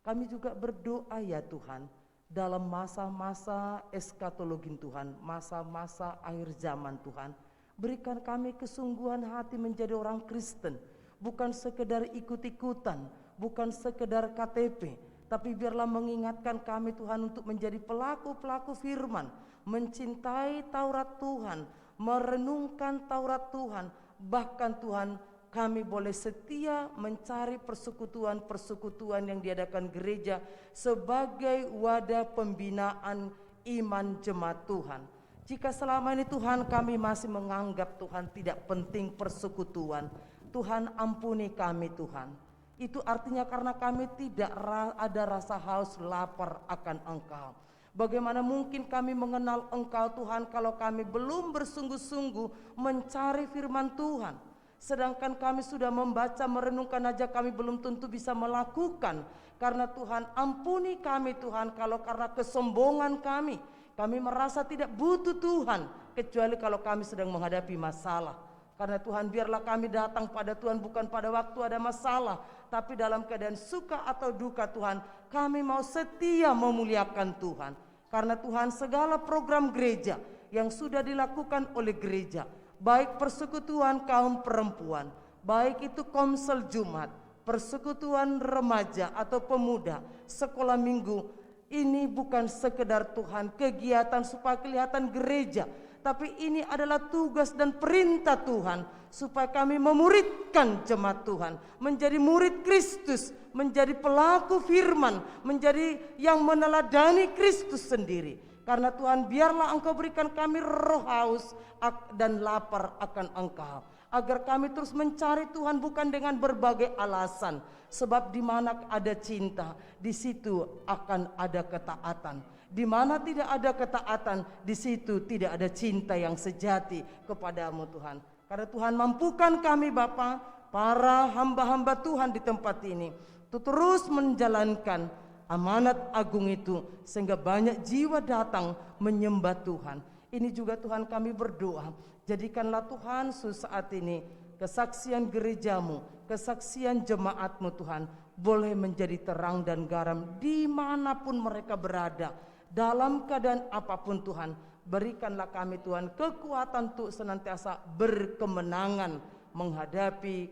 Kami juga berdoa ya Tuhan, dalam masa-masa eskatologi Tuhan, masa-masa akhir zaman Tuhan, berikan kami kesungguhan hati menjadi orang Kristen, bukan sekedar ikut-ikutan, bukan sekedar KTP, tapi biarlah mengingatkan kami Tuhan untuk menjadi pelaku-pelaku firman, mencintai Taurat Tuhan, merenungkan Taurat Tuhan. Bahkan Tuhan, kami boleh setia mencari persekutuan-persekutuan yang diadakan gereja sebagai wadah pembinaan iman jemaat Tuhan. Jika selama ini Tuhan kami masih menganggap Tuhan tidak penting persekutuan, Tuhan ampuni kami Tuhan. Itu artinya karena kami tidak ada rasa haus lapar akan Engkau. Bagaimana mungkin kami mengenal Engkau Tuhan kalau kami belum bersungguh-sungguh mencari firman Tuhan. Sedangkan kami sudah membaca, merenungkan aja kami belum tentu bisa melakukan. Karena Tuhan ampuni kami Tuhan kalau karena kesombongan kami merasa tidak butuh Tuhan, kecuali kalau kami sedang menghadapi masalah. Karena Tuhan, biarlah kami datang pada Tuhan bukan pada waktu ada masalah, tapi dalam keadaan suka atau duka Tuhan, kami mau setia memuliakan Tuhan. Karena Tuhan, segala program gereja yang sudah dilakukan oleh gereja, baik persekutuan kaum perempuan, baik itu komsel Jumat, persekutuan remaja atau pemuda, sekolah minggu, ini bukan sekedar Tuhan kegiatan supaya kelihatan gereja, tapi ini adalah tugas dan perintah Tuhan supaya kami memuridkan jemaat Tuhan, menjadi murid Kristus, menjadi pelaku firman, menjadi yang meneladani Kristus sendiri. Karena Tuhan, biarlah Engkau berikan kami roh haus dan lapar akan Engkau, agar kami terus mencari Tuhan bukan dengan berbagai alasan, sebab di mana ada cinta, di situ akan ada ketaatan. Di mana tidak ada ketaatan, di situ tidak ada cinta yang sejati kepadamu Tuhan. Karena Tuhan, mampukan kami Bapa, para hamba-hamba Tuhan di tempat ini, untuk terus menjalankan amanat agung itu, sehingga banyak jiwa datang menyembah Tuhan. Ini juga Tuhan kami berdoa, jadikanlah Tuhan saat ini kesaksian gerejamu, kesaksian jemaatmu Tuhan, boleh menjadi terang dan garam dimanapun mereka berada, dalam keadaan apapun Tuhan. Berikanlah kami Tuhan kekuatan untuk senantiasa berkemenangan menghadapi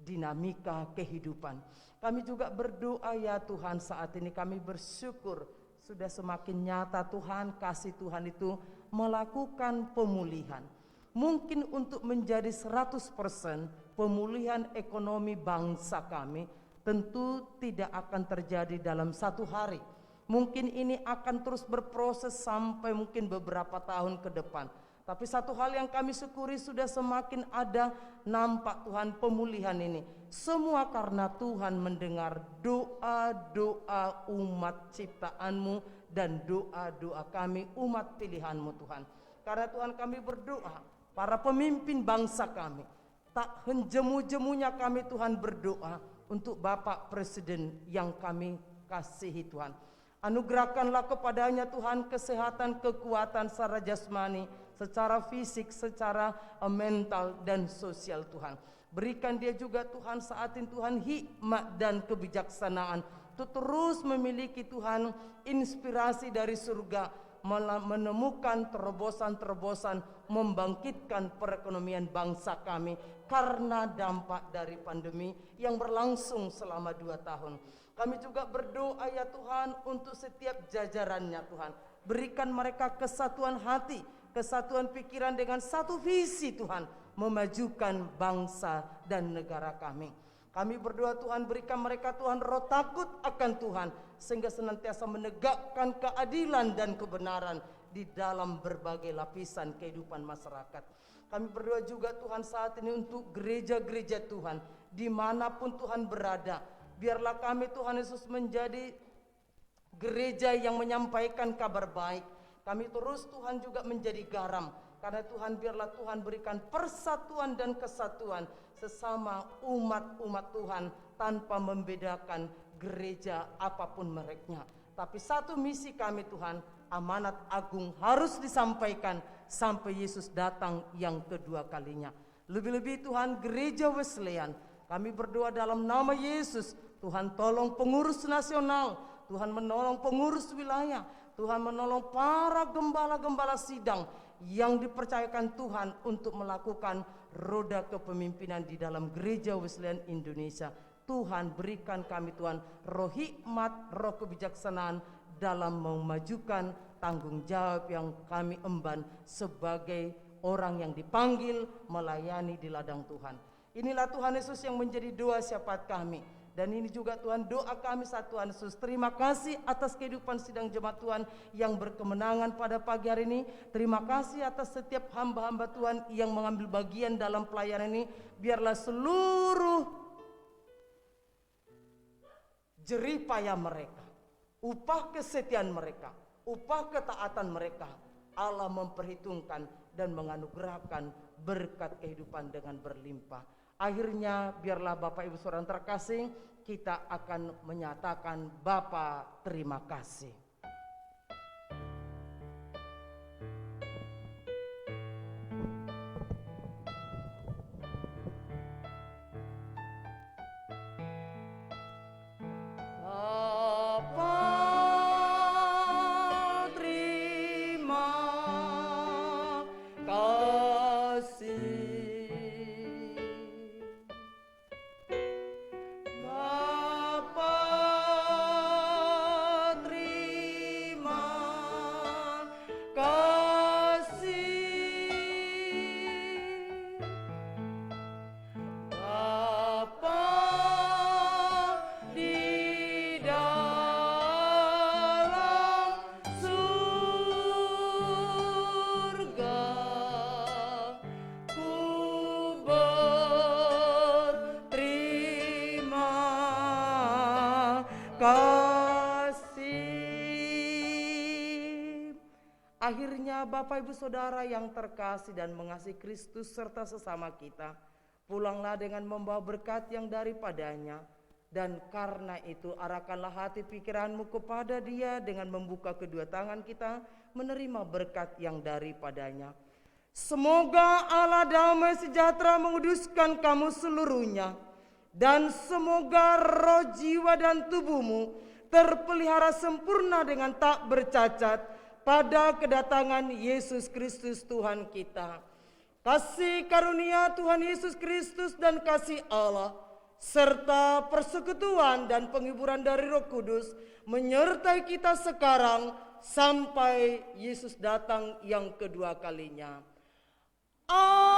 dinamika kehidupan. Kami juga berdoa ya Tuhan, saat ini kami bersyukur sudah semakin nyata Tuhan, kasih Tuhan itu melakukan pemulihan. Mungkin untuk menjadi 100% pemulihan ekonomi bangsa kami tentu tidak akan terjadi dalam satu hari. Mungkin ini akan terus berproses sampai mungkin beberapa tahun ke depan. Tapi satu hal yang kami syukuri, sudah semakin ada nampak Tuhan pemulihan ini. Semua karena Tuhan mendengar doa-doa umat ciptaan-Mu dan doa-doa kami umat pilihan-Mu Tuhan. Karena Tuhan kami berdoa, para pemimpin bangsa kami, tak jemu-jemunya kami Tuhan berdoa untuk Bapak Presiden yang kami kasihi Tuhan. Anugerahkanlah kepadanya Tuhan kesehatan, kekuatan secara jasmani, secara fisik, secara mental dan sosial Tuhan. Berikan dia juga Tuhan saat ini Tuhan hikmat dan kebijaksanaan untuk terus memiliki Tuhan inspirasi dari surga, menemukan terobosan-terobosan membangkitkan perekonomian bangsa kami karena dampak dari pandemi yang berlangsung selama 2 tahun. Kami juga berdoa ya Tuhan untuk setiap jajarannya Tuhan. Berikan mereka kesatuan hati, kesatuan pikiran dengan satu visi Tuhan, memajukan bangsa dan negara kami. Kami berdoa Tuhan, berikan mereka Tuhan roh takut akan Tuhan, sehingga senantiasa menegakkan keadilan dan kebenaran di dalam berbagai lapisan kehidupan masyarakat. Kami berdoa juga Tuhan saat ini untuk gereja-gereja Tuhan, dimanapun Tuhan berada. Biarlah kami Tuhan Yesus menjadi gereja yang menyampaikan kabar baik. Kami terus Tuhan juga menjadi garam. Karena Tuhan, biarlah Tuhan berikan persatuan dan kesatuan sesama umat-umat Tuhan tanpa membedakan gereja apapun mereknya. Tapi satu misi kami Tuhan, amanat agung harus disampaikan sampai Yesus datang yang kedua kalinya. Lebih-lebih Tuhan gereja Wesleyan, kami berdoa dalam nama Yesus, Tuhan tolong pengurus nasional, Tuhan menolong pengurus wilayah, Tuhan menolong para gembala-gembala sidang yang dipercayakan Tuhan untuk melakukan roda kepemimpinan di dalam gereja Wesleyan Indonesia. Tuhan berikan kami Tuhan roh hikmat, roh kebijaksanaan dalam memajukan tanggung jawab yang kami emban sebagai orang yang dipanggil melayani di ladang Tuhan. Inilah Tuhan Yesus yang menjadi doa syafaat kami. Dan ini juga Tuhan doa kami saat Tuhan Yesus. Terima kasih atas kehidupan sidang jemaat Tuhan yang berkemenangan pada pagi hari ini. Terima kasih atas setiap hamba-hamba Tuhan yang mengambil bagian dalam pelayanan ini. Biarlah seluruh jerih payah mereka, upah kesetiaan mereka, upah ketaatan mereka, Allah memperhitungkan dan menganugerahkan berkat kehidupan dengan berlimpah. Akhirnya biarlah Bapak Ibu Saudara terkasih, kita akan menyatakan Bapa terima kasih. Akhirnya Bapak Ibu Saudara yang terkasih dan mengasihi Kristus serta sesama kita, pulanglah dengan membawa berkat yang daripadanya. Dan karena itu arahkanlah hati pikiranmu kepada Dia dengan membuka kedua tangan kita menerima berkat yang daripadanya. Semoga Allah damai sejahtera menguduskan kamu seluruhnya, dan semoga roh, jiwa, dan tubuhmu terpelihara sempurna dengan tak bercacat pada kedatangan Yesus Kristus Tuhan kita. Kasih karunia Tuhan Yesus Kristus dan kasih Allah serta persekutuan dan penghiburan dari Roh Kudus menyertai kita sekarang sampai Yesus datang yang kedua kalinya. Amin.